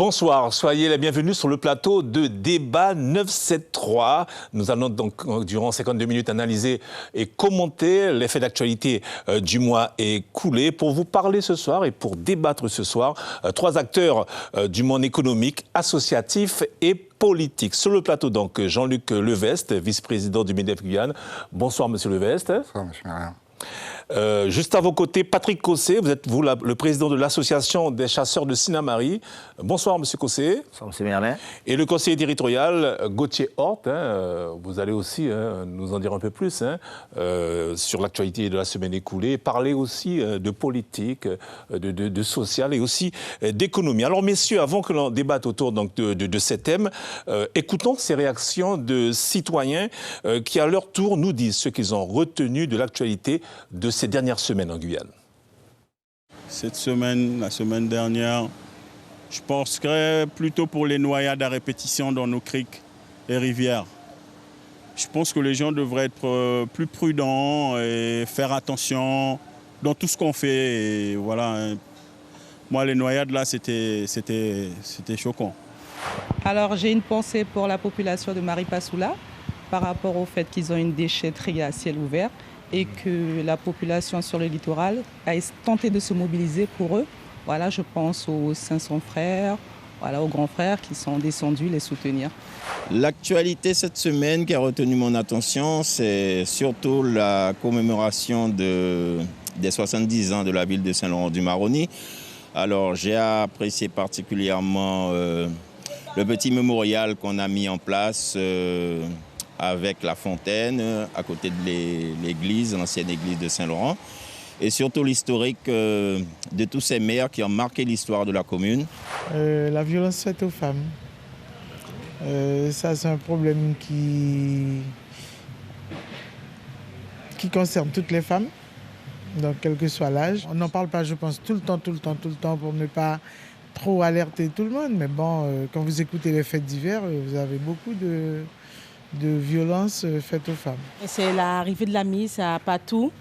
Bonsoir, soyez les bienvenus sur le plateau de Débat 973. Nous allons donc, durant 52 minutes, analyser et commenter les faits d'actualité du mois écoulé. Pour vous parler ce soir et pour débattre ce soir, trois acteurs du monde économique, associatif et politique. Sur le plateau, donc, Jean-Luc Leveste, vice-président du MEDEF Guyane. Bonsoir, monsieur Leveste. Bonsoir, monsieur Merlin. Juste à vos côtés, Patrick Cossé, vous êtes le président de l'association des chasseurs de Sinnamary. Bonsoir, monsieur Cossé. Bonsoir, monsieur Merlin. Et le conseiller territorial, Gauthier Hort, vous allez aussi nous en dire un peu plus sur l'actualité de la semaine écoulée, parler aussi de politique, de social et aussi d'économie. Alors, messieurs, avant que l'on débatte autour donc, de ces thèmes, écoutons ces réactions de citoyens qui, à leur tour, nous disent ce qu'ils ont retenu de l'actualité de ces dernières semaines en Guyane. Cette semaine, la semaine dernière, je penserais plutôt pour les noyades à répétition dans nos criques et rivières. Je pense que les gens devraient être plus prudents et faire attention dans tout ce qu'on fait. Et voilà. Moi, les noyades, là, c'était choquant. Alors, j'ai une pensée pour la population de Maripasoula par rapport au fait qu'ils ont une déchetterie à ciel ouvert et que la population sur le littoral a tenté de se mobiliser pour eux. Voilà, je pense aux 500 frères, voilà, aux grands frères qui sont descendus les soutenir. L'actualité cette semaine qui a retenu mon attention, c'est surtout la commémoration des 70 ans de la ville de Saint-Laurent-du-Maroni. Alors j'ai apprécié particulièrement le petit mémorial qu'on a mis en place avec la fontaine, à côté de l'église, l'ancienne église de Saint-Laurent. Et surtout l'historique de tous ces maires qui ont marqué l'histoire de la commune. La violence faite aux femmes. Ça, c'est un problème qui concerne toutes les femmes, donc quel que soit l'âge. On n'en parle pas, je pense, tout le temps, pour ne pas trop alerter tout le monde. Mais bon, quand vous écoutez les fêtes d'hiver, vous avez beaucoup de violences faites aux femmes. C'est l'arrivée de la mise à Patou.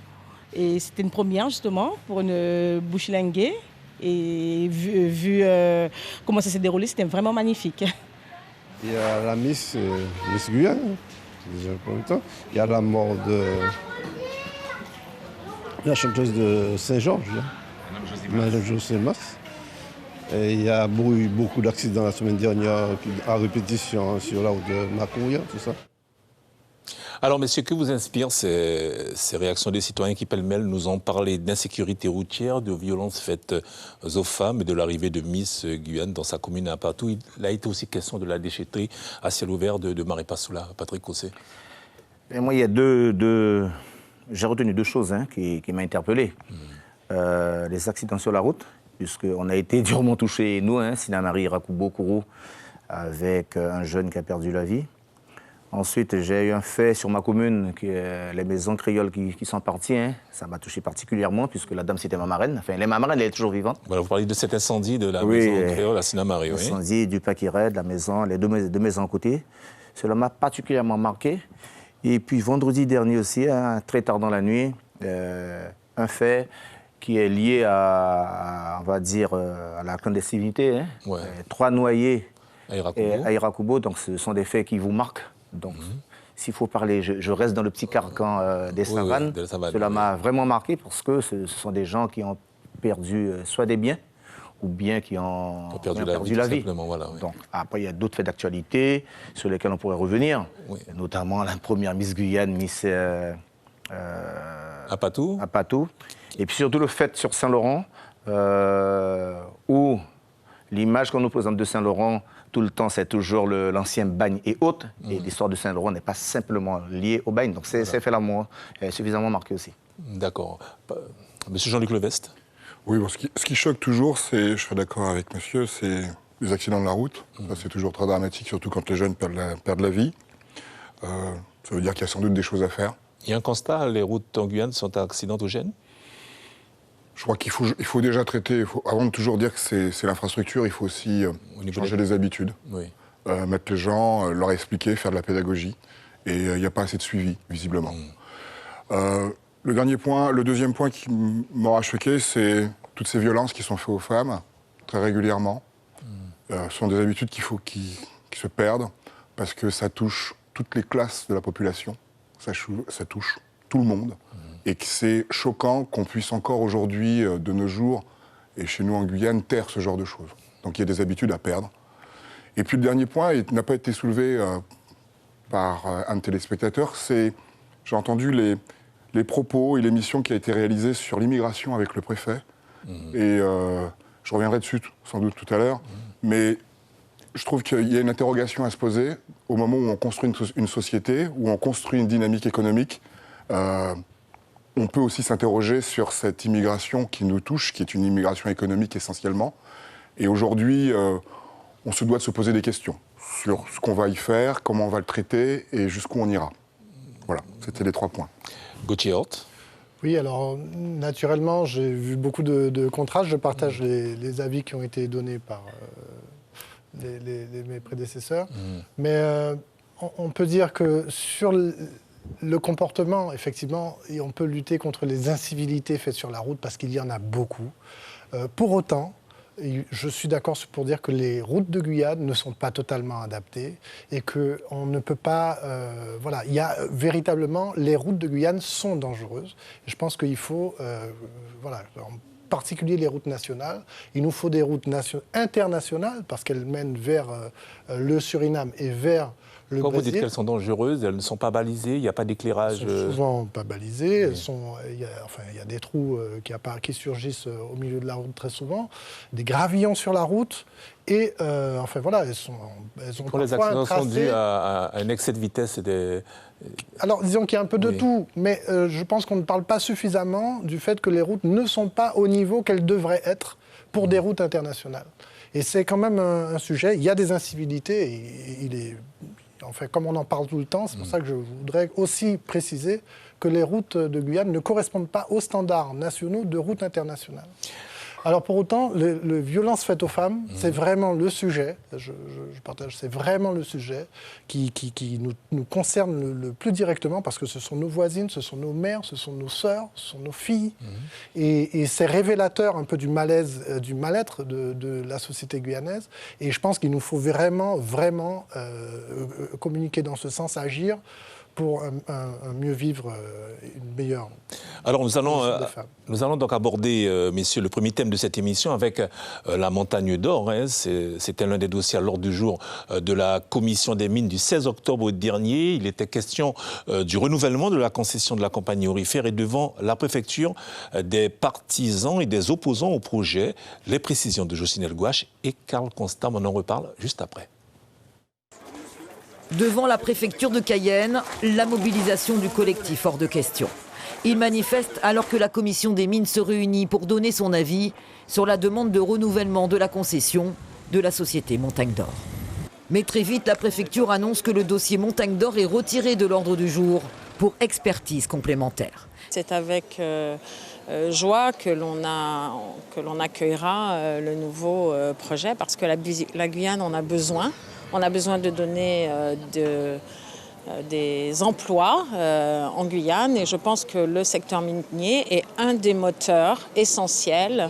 Et c'était une première justement pour une bouche-linguée. Et vu comment ça s'est déroulé, c'était vraiment magnifique. Il y a la Miss Guyane, déjà pour le temps. Il y a la mort de la chanteuse de Saint-Georges, Madame José Mas. Et il y a eu beaucoup d'accidents la semaine dernière à répétition sur la route de Macouria, tout ça. Alors, messieurs, que vous inspirent ces réactions des citoyens qui, pêle-mêle, nous ont parlé d'insécurité routière, de violences faites aux femmes et de l'arrivée de Miss Guyane dans sa commune à Patou. Il a été aussi question de la déchetterie à ciel ouvert de Maripasoula. Patrick Cossé. Moi, il y a j'ai retenu deux choses qui m'ont interpellé. Les accidents sur la route, puisqu'on a été durement touchés, nous, Sinnamary, Rakoubo, Kourou, avec un jeune qui a perdu la vie. Ensuite, j'ai eu un fait sur ma commune, les maisons créoles qui sont parties. Ça m'a touché particulièrement, puisque la dame, c'était ma marraine. Enfin, les marraine, elle est toujours vivante. Voilà, vous parlez de cet incendie de la maison créole à Sinnamary. L'incendie du Paquiret, de la maison, les deux maisons à côté. Cela m'a particulièrement marqué. Et puis, vendredi dernier aussi, très tard dans la nuit, un fait qui est lié on va dire, à la clandestinité. Trois noyés à Irakoubo, donc ce sont des faits qui vous marquent. Donc, s'il faut parler, je reste dans le petit carcan des Savanes. Cela m'a vraiment marqué parce que ce sont des gens qui ont perdu soit des biens ou bien qui ont perdu la vie. Voilà, Donc, après, il y a d'autres faits d'actualité sur lesquels on pourrait revenir, notamment la première Miss Guyane, Miss à Patou. Et puis surtout le fait sur Saint-Laurent, où l'image qu'on nous présente de Saint-Laurent, tout le temps, c'est toujours l'ancien bagne et autres. Et l'histoire de Saint-Laurent n'est pas simplement liée au bagne. Donc c'est fait l'amour, suffisamment marqué aussi. D'accord. Monsieur Jean-Luc Leveste. Oui, bon, ce qui choque toujours, je serais d'accord avec monsieur, c'est les accidents de la route. Ça, c'est toujours très dramatique, surtout quand les jeunes perdent la vie. Ça veut dire qu'il y a sans doute des choses à faire. Il y a un constat, les routes en Guyane sont accidentogènes ? Je crois qu'il faut déjà traiter, avant de toujours dire que c'est l'infrastructure, il faut aussi changer les habitudes. Mettre les gens, leur expliquer, faire de la pédagogie. Et il n'y a pas assez de suivi, visiblement. Le deuxième point qui m'aura choqué, c'est toutes ces violences qui sont faites aux femmes, très régulièrement. Ce sont des habitudes qui se perdent parce que ça touche toutes les classes de la population, ça touche tout le monde, et que c'est choquant qu'on puisse encore aujourd'hui, de nos jours, et chez nous en Guyane, taire ce genre de choses. Donc il y a des habitudes à perdre. Et puis le dernier point, il n'a pas été soulevé par un téléspectateur, c'est, j'ai entendu les propos et l'émission qui a été réalisée sur l'immigration avec le préfet, et je reviendrai dessus sans doute tout à l'heure, mais je trouve qu'il y a une interrogation à se poser au moment où on construit une société, où on construit une dynamique économique. On peut aussi s'interroger sur cette immigration qui nous touche, qui est une immigration économique essentiellement. Et aujourd'hui, on se doit de se poser des questions sur ce qu'on va y faire, comment on va le traiter et jusqu'où on ira. Voilà, c'était les 3 points. Gauthier Hort. Oui, alors naturellement, j'ai vu beaucoup de contrastes. Je partage les avis qui ont été donnés par mes prédécesseurs. Mais on peut dire que sur le comportement, effectivement, et on peut lutter contre les incivilités faites sur la route parce qu'il y en a beaucoup. Pour autant, je suis d'accord pour dire que les routes de Guyane ne sont pas totalement adaptées et qu'on ne peut pas... voilà, il y a véritablement... Les routes de Guyane sont dangereuses. Et je pense qu'il faut... voilà, en particulier les routes nationales. Il nous faut des routes internationales parce qu'elles mènent vers le Suriname et vers le Quand Brésil. vous dites qu'elles sont dangereuses, elles ne sont pas balisées, il n'y a pas d'éclairage. Elles sont souvent pas balisées. Il y a des trous qui surgissent au milieu de la route très souvent, des gravillons sur la route. Et enfin voilà, elles ont Quand les accidents sont dus à un excès de vitesse et des... Alors, disons qu'il y a un peu de tout, mais je pense qu'on ne parle pas suffisamment du fait que les routes ne sont pas au niveau qu'elles devraient être pour des routes internationales. Et c'est quand même un sujet. Il y a des incivilités, et enfin, comme on en parle tout le temps, c'est pour ça que je voudrais aussi préciser que les routes de Guyane ne correspondent pas aux standards nationaux de routes internationales. Alors pour autant, les violences faites aux femmes, c'est vraiment le sujet, je partage, c'est vraiment le sujet qui nous concerne le plus directement parce que ce sont nos voisines, ce sont nos mères, ce sont nos sœurs, ce sont nos filles. Et c'est révélateur un peu du malaise, du mal-être de la société guyanaise. Et je pense qu'il nous faut vraiment communiquer dans ce sens, agir pour un mieux vivre, une meilleure... Alors nous allons donc aborder, messieurs, le premier thème de cette émission avec la Montagne d'Or. Hein. C'était l'un des dossiers à l'ordre du jour de la Commission des mines du 16 octobre dernier. Il était question du renouvellement de la concession de la compagnie aurifère et devant la préfecture des partisans et des opposants au projet. Les précisions de Jocelyne Elgouache et Karl Constam, on en reparle juste après. Devant la préfecture de Cayenne, la mobilisation du collectif hors de question. Il manifeste alors que la commission des mines se réunit pour donner son avis sur la demande de renouvellement de la concession de la société Montagne d'Or. Mais très vite, la préfecture annonce que le dossier Montagne d'Or est retiré de l'ordre du jour pour expertise complémentaire. C'est avec joie que l'on accueillera le nouveau projet parce que la Guyane en a besoin. On a besoin de donner des emplois en Guyane et je pense que le secteur minier est un des moteurs essentiels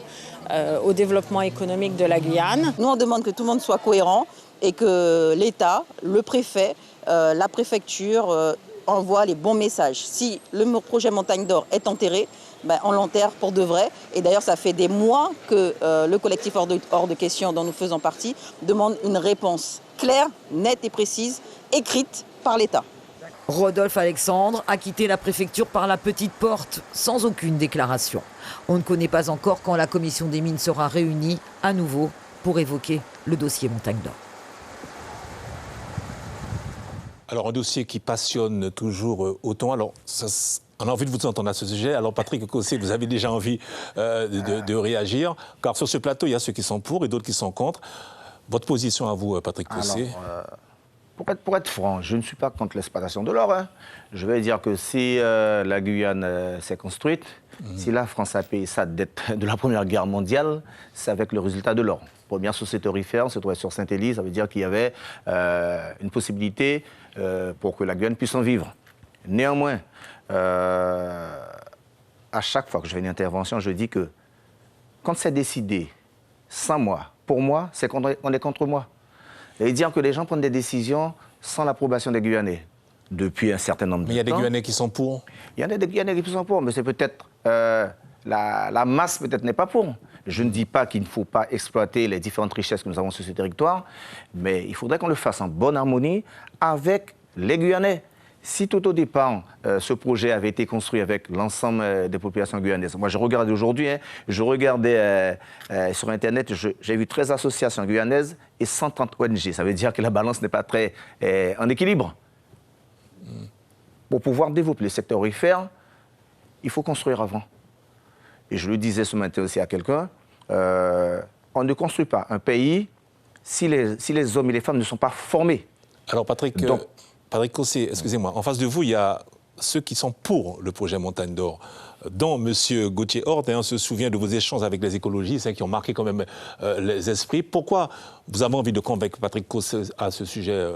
au développement économique de la Guyane. Nous, on demande que tout le monde soit cohérent et que l'État, le préfet, la préfecture envoient les bons messages. Si le projet Montagne d'Or est enterré, on l'enterre pour de vrai. Et d'ailleurs, ça fait des mois que le collectif hors de question dont nous faisons partie demande une réponse claire, nette et précise, écrite par l'État. Rodolphe Alexandre a quitté la préfecture par la petite porte, sans aucune déclaration. On ne connaît pas encore quand la commission des mines sera réunie à nouveau pour évoquer le dossier Montagne d'Or. Alors, un dossier qui passionne toujours autant. Alors, on a envie de vous entendre à ce sujet. Alors, Patrick Cossé, vous avez déjà envie de réagir, car sur ce plateau, il y a ceux qui sont pour et d'autres qui sont contre. Votre position à vous, Patrick Cossé? Pour être franc, je ne suis pas contre l'exploitation de l'or. Hein. Je vais dire que si la Guyane s'est construite, si la France a payé sa dette de la Première Guerre mondiale, c'est avec le résultat de l'or. Première société aurifère se trouvait sur Saint-Élie, ça veut dire qu'il y avait une possibilité pour que la Guyane puisse en vivre. Néanmoins, à chaque fois que je fais une intervention, je dis que quand c'est décidé, sans moi, pour moi, c'est qu'on est contre moi. Et dire que les gens prennent des décisions sans l'approbation des Guyanais depuis un certain nombre de temps. Mais il y a des Guyanais qui sont pour. Il y en a des Guyanais qui sont pour, mais c'est peut-être... la masse peut-être n'est pas pour. Je ne dis pas qu'il ne faut pas exploiter les différentes richesses que nous avons sur ce territoire, mais il faudrait qu'on le fasse en bonne harmonie avec les Guyanais. Si tout au départ, ce projet avait été construit avec l'ensemble des populations guyanaises, moi je regardais aujourd'hui, je regardais sur Internet, j'ai vu 13 associations guyanaises et 130 ONG. Ça veut dire que la balance n'est pas très en équilibre. Pour pouvoir développer le secteur aurifère, il faut construire avant. Et je le disais ce matin aussi à quelqu'un, on ne construit pas un pays si les hommes et les femmes ne sont pas formés. Alors Patrick Cossé, excusez-moi, en face de vous, il y a ceux qui sont pour le projet Montagne d'Or, dont M. Gauthier Hort, on se souvient de vos échanges avec les écologistes qui ont marqué quand même les esprits. Pourquoi vous avez envie de convaincre Patrick Cossé à ce sujet,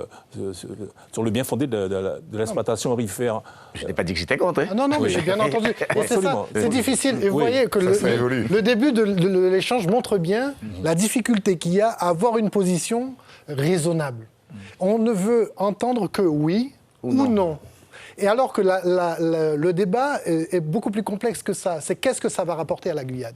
sur le bien fondé de l'exploitation aurifère? Je n'ai pas dit que j'étais contre. Non, mais j'ai bien entendu. Et c'est ça, c'est difficile. Et vous voyez que le début de l'échange montre bien la difficulté qu'il y a à avoir une position raisonnable. On ne veut entendre que oui ou non. Et alors que le débat est beaucoup plus complexe que ça. C'est qu'est-ce que ça va rapporter à la Guyane.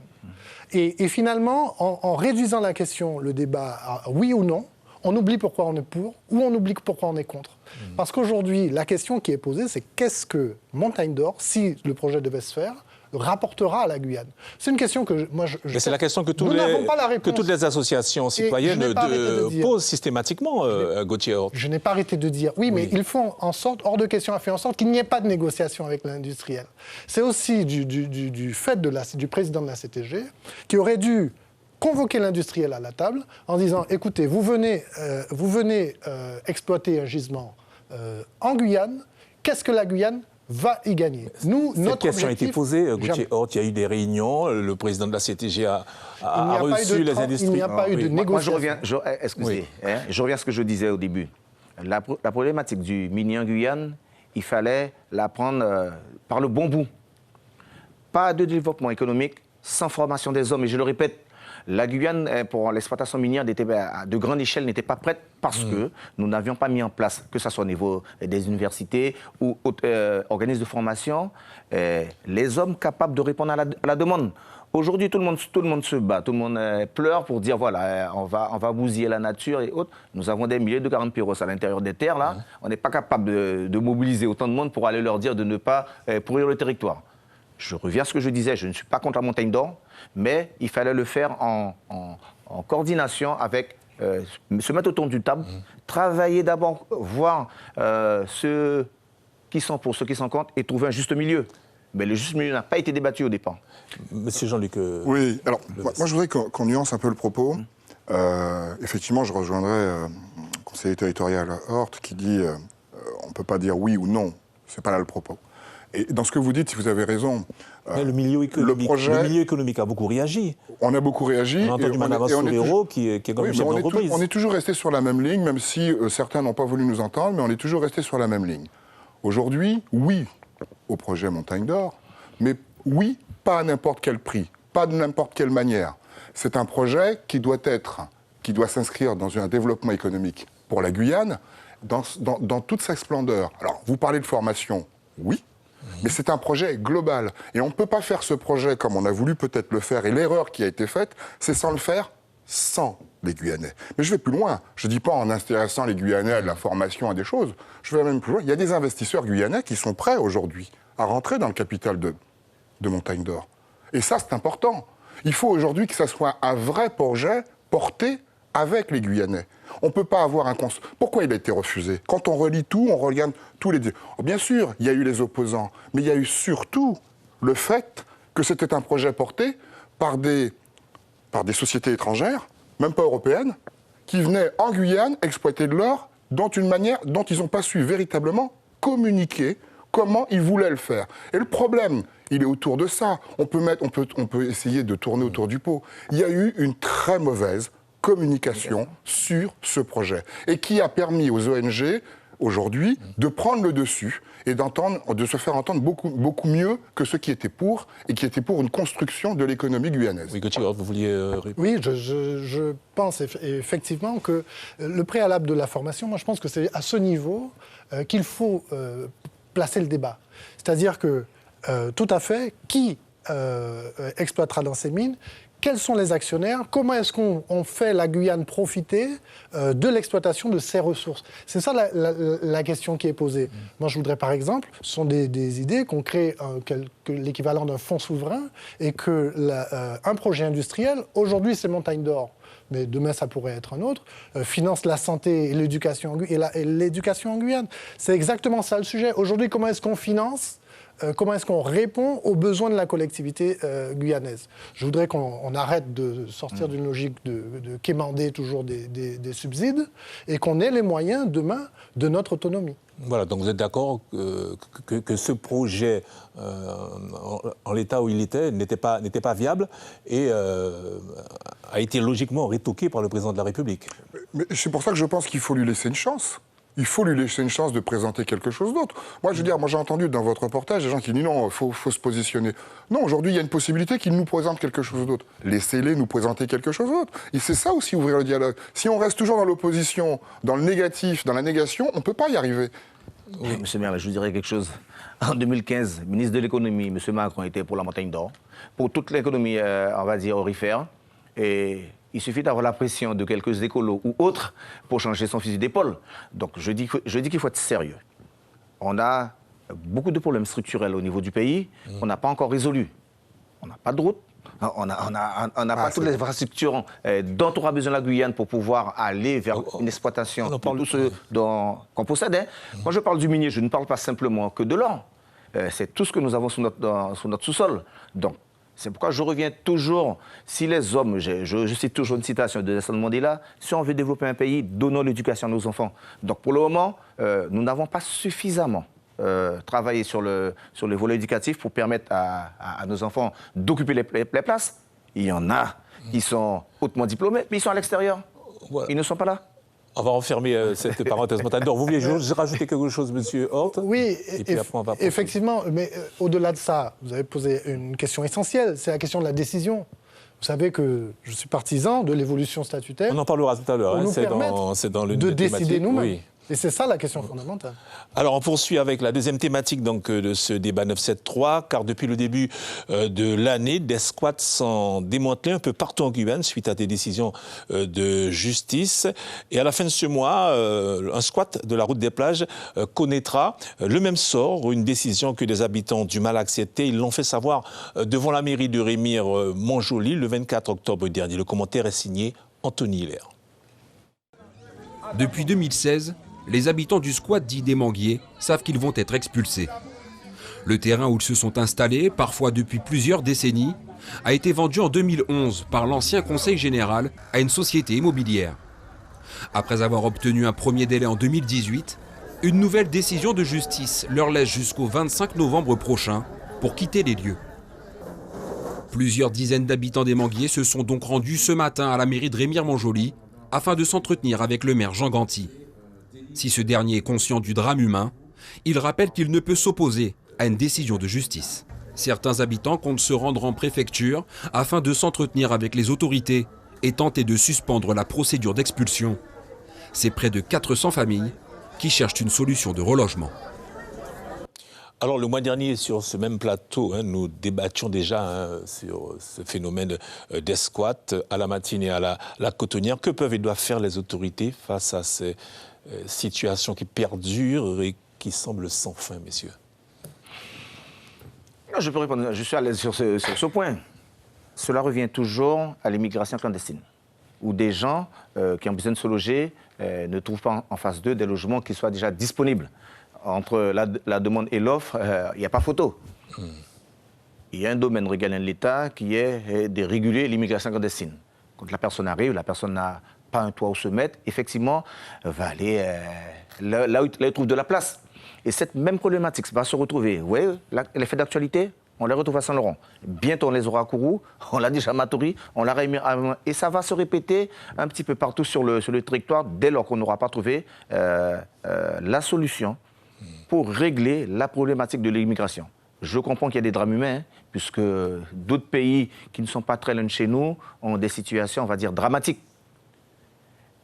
Et finalement, en réduisant la question, le débat à oui ou non, on oublie pourquoi on est pour ou on oublie pourquoi on est contre. Parce qu'aujourd'hui, la question qui est posée, c'est qu'est-ce que Montagne d'Or, si le projet devait se faire, rapportera à la Guyane. C'est une question que moi je mais c'est la question que toutes les associations citoyennes posent systématiquement, Gauthier Hort. Je n'ai pas arrêté de dire oui, mais ils font en sorte, hors de question a fait en sorte qu'il n'y ait pas de négociation avec l'industriel. C'est aussi du fait du président de la CTG qui aurait dû convoquer l'industriel à la table en disant écoutez, vous venez exploiter un gisement en Guyane, qu'est-ce que la Guyane va y gagner. Cette question a été posée, Gauthier Hort, il y a eu des réunions, le président de la CTG a reçu les industries. Il n'y a pas eu de négociation. Je reviens à ce que je disais au début. La problématique du mini en Guyane, il fallait la prendre par le bon bout. Pas de développement économique sans formation des hommes. Et je le répète, la Guyane, pour l'exploitation minière de grande échelle, n'était pas prête parce que nous n'avions pas mis en place, que ce soit au niveau des universités ou organismes de formation, les hommes capables de répondre à la demande. Aujourd'hui, tout le monde se bat, tout le monde pleure pour dire voilà, on va bousiller la nature et autres. Nous avons des milliers de Garampiros à l'intérieur des terres, là. On n'est pas capable de mobiliser autant de monde pour aller leur dire de ne pas pourrir le territoire. Je reviens à ce que je disais, je ne suis pas contre la Montagne d'Or, mais il fallait le faire en coordination avec, se mettre autour d'une table, travailler d'abord, voir ceux qui sont pour, ceux qui sont contre, et trouver un juste milieu. Mais le juste milieu n'a pas été débattu au départ. Monsieur Jean-Luc... Oui, alors moi je voudrais qu'on nuance un peu le propos. Effectivement, je rejoindrai le conseiller territorial Hort qui dit on ne peut pas dire oui ou non, c'est pas là le propos. Et dans ce que vous dites, si vous avez raison, le milieu économique a beaucoup réagi. On a beaucoup réagi. On a entendu Mme Sourero qui est comme chef d'entreprise. On est toujours resté sur la même ligne, même si certains n'ont pas voulu nous entendre, mais on est toujours resté sur la même ligne. Aujourd'hui, oui au projet Montagne d'Or, mais oui, pas à n'importe quel prix, pas de n'importe quelle manière. C'est un projet qui doit s'inscrire dans un développement économique pour la Guyane, dans toute sa splendeur. Alors, vous parlez de formation, oui. Mais c'est un projet global. Et on ne peut pas faire ce projet comme on a voulu peut-être le faire. Et l'erreur qui a été faite, c'est sans le faire sans les Guyanais. Mais je vais plus loin. Je ne dis pas en intéressant les Guyanais à de la formation, à des choses. Je vais même plus loin. Il y a des investisseurs guyanais qui sont prêts aujourd'hui à rentrer dans le capital de Montagne d'Or. Et ça, c'est important. Il faut aujourd'hui que ça soit un vrai projet porté avec les Guyanais. On ne peut pas avoir un... Pourquoi il a été refusé? Quand on relit tout, on regarde tous les... Bien sûr, il y a eu les opposants, mais il y a eu surtout le fait que c'était un projet porté par des sociétés étrangères, même pas européennes, qui venaient en Guyane exploiter de l'or d'une manière dont ils n'ont pas su véritablement communiquer comment ils voulaient le faire. Et le problème, il est autour de ça. On peut essayer de tourner autour du pot. Il y a eu une très mauvaise communication sur ce projet et qui a permis aux ONG aujourd'hui, de prendre le dessus et de se faire entendre beaucoup mieux que ceux qui étaient pour, et qui étaient pour une construction de l'économie guyanaise. Oui, Gauthier, vous vouliez répondre ? Oui, je pense effectivement que le préalable de la formation, moi je pense que c'est à ce niveau qu'il faut placer le débat. C'est-à-dire que, tout à fait, qui exploitera dans ces mines ? Quels sont les actionnaires ? Comment est-ce qu'on fait la Guyane profiter de l'exploitation de ses ressources ? C'est ça la question qui est posée. Moi, je voudrais, par exemple, ce sont des idées qu'on crée l'équivalent d'un fonds souverain et qu'un projet industriel, aujourd'hui c'est Montagne d'Or, mais demain ça pourrait être un autre, finance la santé et l'éducation en Guyane. C'est exactement ça le sujet. Aujourd'hui, comment est-ce qu'on finance ? Comment est-ce qu'on répond aux besoins de la collectivité guyanaise ? Je voudrais qu'on arrête de sortir d'une logique de quémander toujours des subsides et qu'on ait les moyens demain de notre autonomie. Voilà, donc vous êtes d'accord que ce projet, en l'état où il était, n'était pas viable et a été logiquement retoqué par le président de la République. Mais c'est pour ça que je pense qu'il faut lui laisser une chance. Il faut lui laisser une chance de présenter quelque chose d'autre. Moi, je veux dire, j'ai entendu dans votre reportage des gens qui disent non, il faut se positionner. Non, aujourd'hui, il y a une possibilité qu'ils nous présentent quelque chose d'autre. Laissez-les nous présenter quelque chose d'autre. Et c'est ça aussi, ouvrir le dialogue. Si on reste toujours dans l'opposition, dans le négatif, dans la négation, on ne peut pas y arriver. Oui, M. Merle, je vous dirais quelque chose. En 2015, ministre de l'économie, M. Macron était pour la Montagne d'Or, pour toute l'économie, on va dire, aurifère. Et il suffit d'avoir la pression de quelques écolos ou autres pour changer son fusil d'épaule. Donc je dis qu'il faut être sérieux. On a beaucoup de problèmes structurels au niveau du pays. On n'a pas encore résolu. On n'a pas de route. On n'a pas toutes les infrastructures dont aura besoin la Guyane pour pouvoir aller vers une exploitation de tout ce qu'on possède. Hein. Moi, je parle du minier, je ne parle pas simplement que de l'or. C'est tout ce que nous avons sur notre sous-sol. Donc, c'est pourquoi je reviens toujours, si les hommes, je cite toujours une citation de Nelson Mandela, si on veut développer un pays, donnons l'éducation à nos enfants. Donc pour le moment, nous n'avons pas suffisamment travaillé sur le volet éducatif pour permettre à nos enfants d'occuper les places. Il y en a qui sont hautement diplômés, mais ils sont à l'extérieur. Ils ne sont pas là. On va refermer cette parenthèse Montagne d'Or. Vous vouliez rajouter quelque chose, M. Hort ? Oui, effectivement, mais au-delà de ça, vous avez posé une question essentielle, c'est la question de la décision. Vous savez que je suis partisan de l'évolution statutaire. On en parlera tout à l'heure, c'est dans l'une des décider nous-mêmes. Oui. Et c'est ça la question fondamentale. Alors on poursuit avec la deuxième thématique donc, de ce débat 973, car depuis le début de l'année, des squats sont démantelés un peu partout en Guyane suite à des décisions de justice. Et à la fin de ce mois, un squat de la route des plages connaîtra le même sort, une décision que des habitants ont du mal à accepter. Ils l'ont fait savoir devant la mairie de Rémire-Montjoly le 24 octobre dernier. Le commentaire est signé Anthony Hilaire. Depuis 2016, les habitants du squat dit des Manguiers savent qu'ils vont être expulsés. Le terrain où ils se sont installés, parfois depuis plusieurs décennies, a été vendu en 2011 par l'ancien conseil général à une société immobilière. Après avoir obtenu un premier délai en 2018, une nouvelle décision de justice leur laisse jusqu'au 25 novembre prochain pour quitter les lieux. Plusieurs dizaines d'habitants des Manguiers se sont donc rendus ce matin à la mairie de Rémire-Montjoly afin de s'entretenir avec le maire Jean Ganty. Si ce dernier est conscient du drame humain, il rappelle qu'il ne peut s'opposer à une décision de justice. Certains habitants comptent se rendre en préfecture afin de s'entretenir avec les autorités et tenter de suspendre la procédure d'expulsion. C'est près de 400 familles qui cherchent une solution de relogement. Alors, le mois dernier, sur ce même plateau, nous débattions déjà sur ce phénomène des squats à la Matine et à la Cotonnière. Que peuvent et doivent faire les autorités face à ces situations qui perdurent et qui semblent sans fin, messieurs? Je peux répondre, je suis à l'aise sur ce point. Cela revient toujours à l'immigration clandestine, où des gens qui ont besoin de se loger ne trouvent pas en face d'eux des logements qui soient déjà disponibles. Entre la demande et l'offre, il n'y a pas photo. Il y a un domaine régalien de l'État qui est de réguler l'immigration clandestine. Quand la personne arrive, la personne n'a pas un toit où se mettre, effectivement, va aller là où il trouve de la place. Et cette même problématique va se retrouver. Vous voyez, l'effet d'actualité, on les retrouve à Saint-Laurent. Bientôt, on les aura à Kourou, on l'a déjà à Matoury, on l'a réuni à... Et ça va se répéter un petit peu partout sur le territoire dès lors qu'on n'aura pas trouvé la solution pour régler la problématique de l'immigration. Je comprends qu'il y a des drames humains, puisque d'autres pays qui ne sont pas très loin de chez nous ont des situations, on va dire, dramatiques.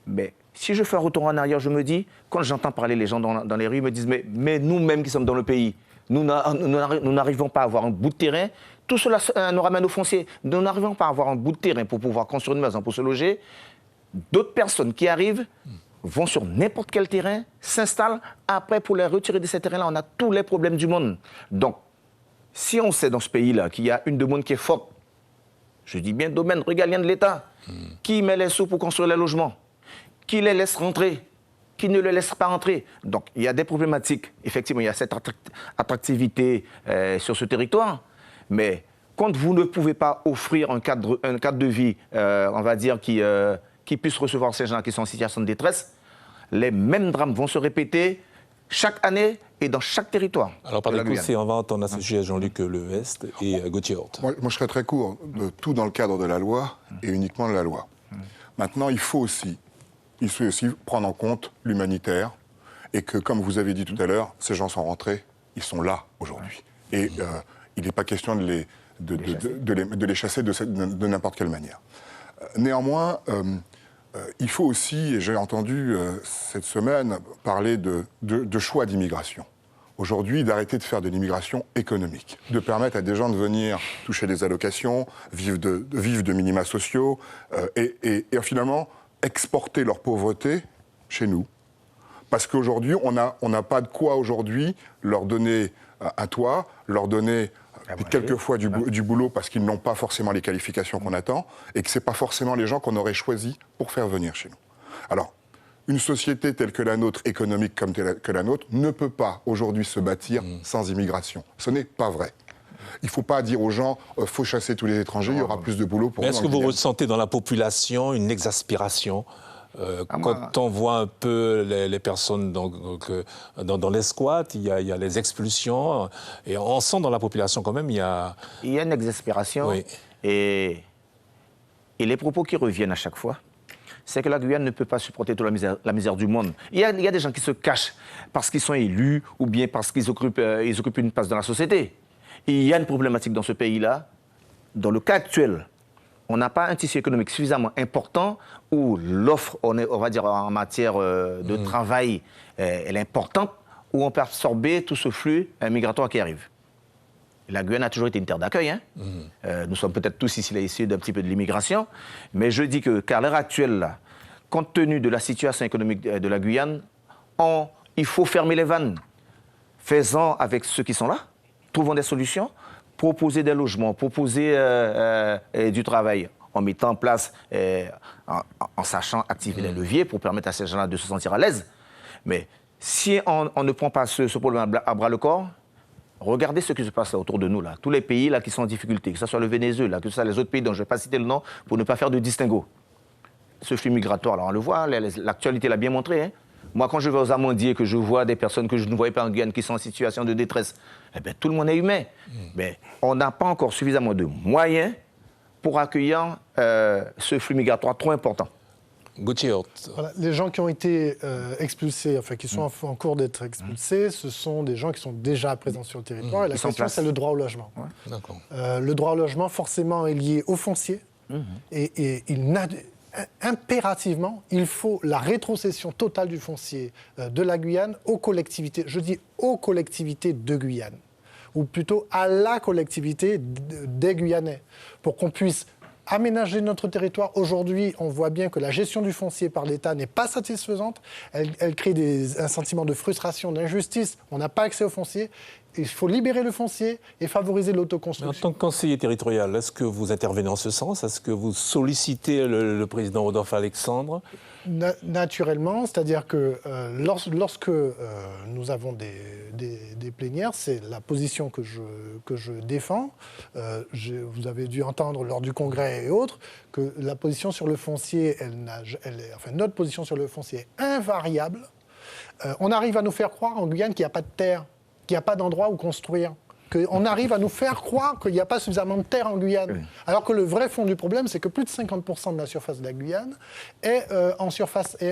Mais si je fais un retour en arrière, je me dis, quand j'entends parler les gens dans les rues, ils me disent, mais nous-mêmes qui sommes dans le pays, nous n'arrivons pas à avoir un bout de terrain. Tout cela nous ramène au foncier. Nous n'arrivons pas à avoir un bout de terrain pour pouvoir construire une maison, pour se loger. D'autres personnes qui arrivent vont sur n'importe quel terrain, s'installent. Après, pour les retirer de ces terrains-là, on a tous les problèmes du monde. Donc, si on sait dans ce pays-là qu'il y a une demande qui est forte, je dis bien domaine régalien de l'État, qui met les sous pour construire les logements, qui les laisse rentrer, qui ne les laisse pas rentrer. Donc, il y a des problématiques. Effectivement, il y a cette attractivité sur ce territoire. Mais quand vous ne pouvez pas offrir un cadre de vie, on va dire, qui puisse recevoir ces gens qui sont en situation de détresse, les mêmes drames vont se répéter chaque année et dans chaque territoire. Alors, par découssi, on va entendre à ce sujet Jean-Luc Levest et Gauthier Horte. Moi, je serais très court. Tout dans le cadre de la loi et uniquement de la loi. Maintenant, il faut aussi prendre en compte l'humanitaire et que, comme vous avez dit tout à l'heure, ces gens sont rentrés, ils sont là aujourd'hui. Et il n'est pas question de les chasser de n'importe quelle manière. Néanmoins, il faut aussi, et j'ai entendu cette semaine parler de choix d'immigration. Aujourd'hui, d'arrêter de faire de l'immigration économique, de permettre à des gens de venir toucher des allocations, vivre de minima sociaux et finalement exporter leur pauvreté chez nous. Parce qu'aujourd'hui, on n'a pas de quoi aujourd'hui leur donner un toit, leur donner quelquefois du boulot parce qu'ils n'ont pas forcément les qualifications qu'on attend et que ce n'est pas forcément les gens qu'on aurait choisis pour faire venir chez nous. Alors, une société telle que la nôtre, économique comme telle que la nôtre, ne peut pas aujourd'hui se bâtir sans immigration. Ce n'est pas vrai. Il ne faut pas dire aux gens « faut chasser tous les étrangers, il y aura plus de boulot pour nous ». Est-ce que vous ressentez dans la population une exaspération quand on voit un peu les personnes dans les squats, il y a les expulsions, et on sent dans la population quand même, il y a une exaspération, oui. Et les propos qui reviennent à chaque fois, c'est que la Guyane ne peut pas supporter toute la misère du monde. Il y a des gens qui se cachent parce qu'ils sont élus ou bien parce qu'ils occupent une place dans la société. Et il y a une problématique dans ce pays-là. Dans le cas actuel, on n'a pas un tissu économique suffisamment important où l'offre, on va dire en matière de travail, elle est importante, où on peut absorber tout ce flux migratoire qui arrive. La Guyane a toujours été une terre d'accueil. Hein. Nous sommes peut-être tous ici issus d'un petit peu de l'immigration, mais je dis qu'à l'heure actuelle, là, compte tenu de la situation économique de la Guyane, il faut fermer les vannes. Faisons avec ceux qui sont là, trouvons des solutions, proposer des logements, proposer du travail, en mettant en place, en sachant activer les leviers pour permettre à ces gens-là de se sentir à l'aise. Mais si on ne prend pas ce problème à bras-le-corps, regardez ce qui se passe autour de nous, là. Tous les pays là, qui sont en difficulté, que ce soit le Venezuela, que ce soit les autres pays dont je ne vais pas citer le nom, pour ne pas faire de distinguo. Ce flux migratoire, là, on le voit, l'actualité l'a bien montré. Hein. Moi, quand je vais aux Amandiers, que je vois des personnes que je ne voyais pas en Guyane qui sont en situation de détresse, eh bien, tout le monde est humain. Mais on n'a pas encore suffisamment de moyens pour accueillir ce flux migratoire trop important. Gauthier Horte. Voilà, les gens qui ont été expulsés, enfin qui sont en cours d'être expulsés, ce sont des gens qui sont déjà présents sur le territoire. Et la question, c'est le droit au logement. Ouais. D'accord. Le droit au logement, forcément, est lié au foncier. Et impérativement, il faut la rétrocession totale du foncier de la Guyane aux collectivités, je dis aux collectivités de Guyane, ou plutôt à la collectivité des Guyanais, pour qu'on puisse aménager notre territoire. Aujourd'hui, on voit bien que la gestion du foncier par l'État n'est pas satisfaisante. Elle crée un sentiment de frustration, d'injustice. On n'a pas accès au foncier. Il faut libérer le foncier et favoriser l'autoconstruction. En tant que conseiller territorial, est-ce que vous intervenez en ce sens? Est-ce que vous sollicitez le président Rodolphe Alexandre? Naturellement, c'est-à-dire que lorsque nous avons des plénières, c'est la position que je défends. Vous avez dû entendre lors du congrès et autres que la position sur le foncier, notre position sur le foncier est invariable. On arrive à nous faire croire en Guyane qu'il n'y a pas de terre, qu'il n'y a pas d'endroit où construire. qu'on arrive à nous faire croire qu'il n'y a pas suffisamment de terre en Guyane. Oui. Alors que le vrai fond du problème, c'est que plus de 50% de la surface de la Guyane est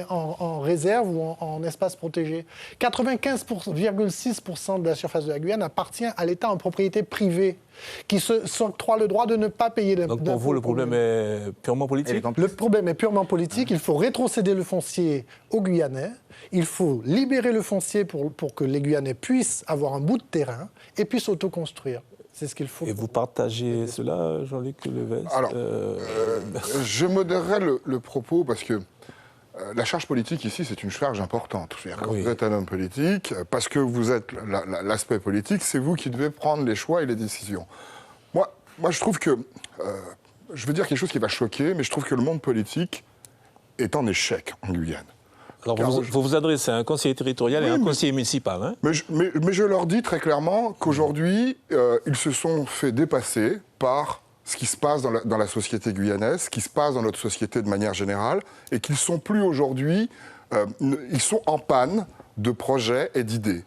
en réserve ou en espace protégé. 95,6% de la surface de la Guyane appartient à l'État en propriété privée, qui s'octroie le droit de ne pas payer d'impôts. Donc pour vous, le problème est purement politique ? Le problème est purement politique. Il faut rétrocéder le foncier aux Guyanais. Il faut libérer le foncier pour que les Guyanais puissent avoir un bout de terrain et puissent autoconstruire. C'est ce qu'il faut. Et vous partagez cela, Jean-Luc Levesque ? Alors, je modérerai le propos parce que la charge politique ici, c'est une charge importante. C'est-à-dire quand vous êtes un homme politique, parce que vous êtes l'aspect politique, c'est vous qui devez prendre les choix et les décisions. Moi je trouve que, je veux dire quelque chose qui va choquer, mais je trouve que le monde politique est en échec en Guyane. Alors vous vous adressez à un conseiller territorial et à un conseiller municipal. Hein ? Mais je leur dis très clairement qu'aujourd'hui, ils se sont fait dépasser par ce qui se passe dans la société guyanaise, ce qui se passe dans notre société de manière générale, et qu'ils sont plus aujourd'hui, ils sont en panne de projets et d'idées.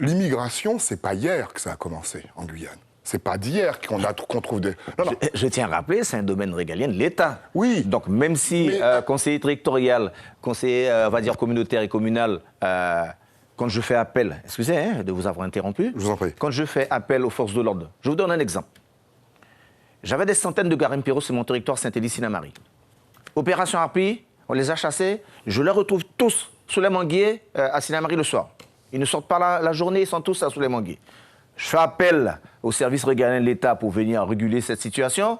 L'immigration, c'est pas hier que ça a commencé en Guyane. C'est pas d'hier qu'on trouve des... Non. Je tiens à rappeler, c'est un domaine régalien de l'État. Oui. Donc même si conseiller territorial, conseiller, on va dire, communautaire et communal, quand je fais appel, excusez de vous avoir interrompu, je vous en prie. Quand je fais appel aux forces de l'ordre, je vous donne un exemple. J'avais des centaines de Garimperos sur mon territoire Saint-Élie-Sinamari. Opération Harpie, on les a chassés, je les retrouve tous sous les manguiers à Sinamari le soir. Ils ne sortent pas la journée, ils sont tous sous les manguiers. Je fais appel au service régalien de l'État pour venir réguler cette situation.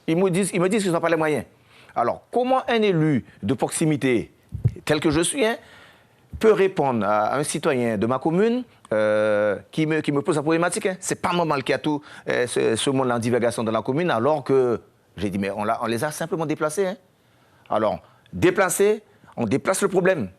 Ils me disent qu'ils n'ont pas les moyens. Alors, comment un élu de proximité, tel que je suis, peut répondre à un citoyen de ma commune qui me pose la problématique. C'est pas normal qu'il y a tout ce monde en divagation dans la commune, alors que, j'ai dit, mais on les a simplement déplacés. Alors, déplacés, on déplace le problème.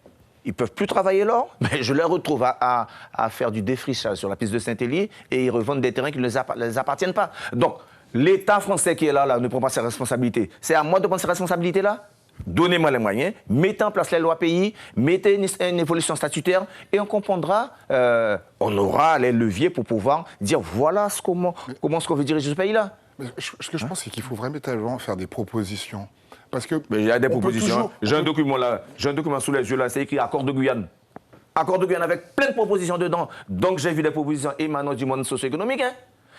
Ils ne peuvent plus travailler l'or, mais je les retrouve à faire du défrichage sur la piste de Saint-Élie et ils revendent des terrains qui ne les appartiennent pas. Donc, l'État français qui est là ne prend pas ses responsabilités. C'est à moi de prendre ces responsabilités-là. Donnez-moi les moyens, mettez en place les lois pays, mettez une évolution statutaire et on comprendra, on aura les leviers pour pouvoir dire voilà comment est-ce qu'on veut diriger ce pays-là. Ce que je pense, c'est qu'il faut vraiment faire des propositions. Parce que mais il y a des propositions. J'ai un document sous les yeux là, c'est écrit Accord de Guyane. Accord de Guyane avec plein de propositions dedans. Donc j'ai vu des propositions émanant du monde socio-économique.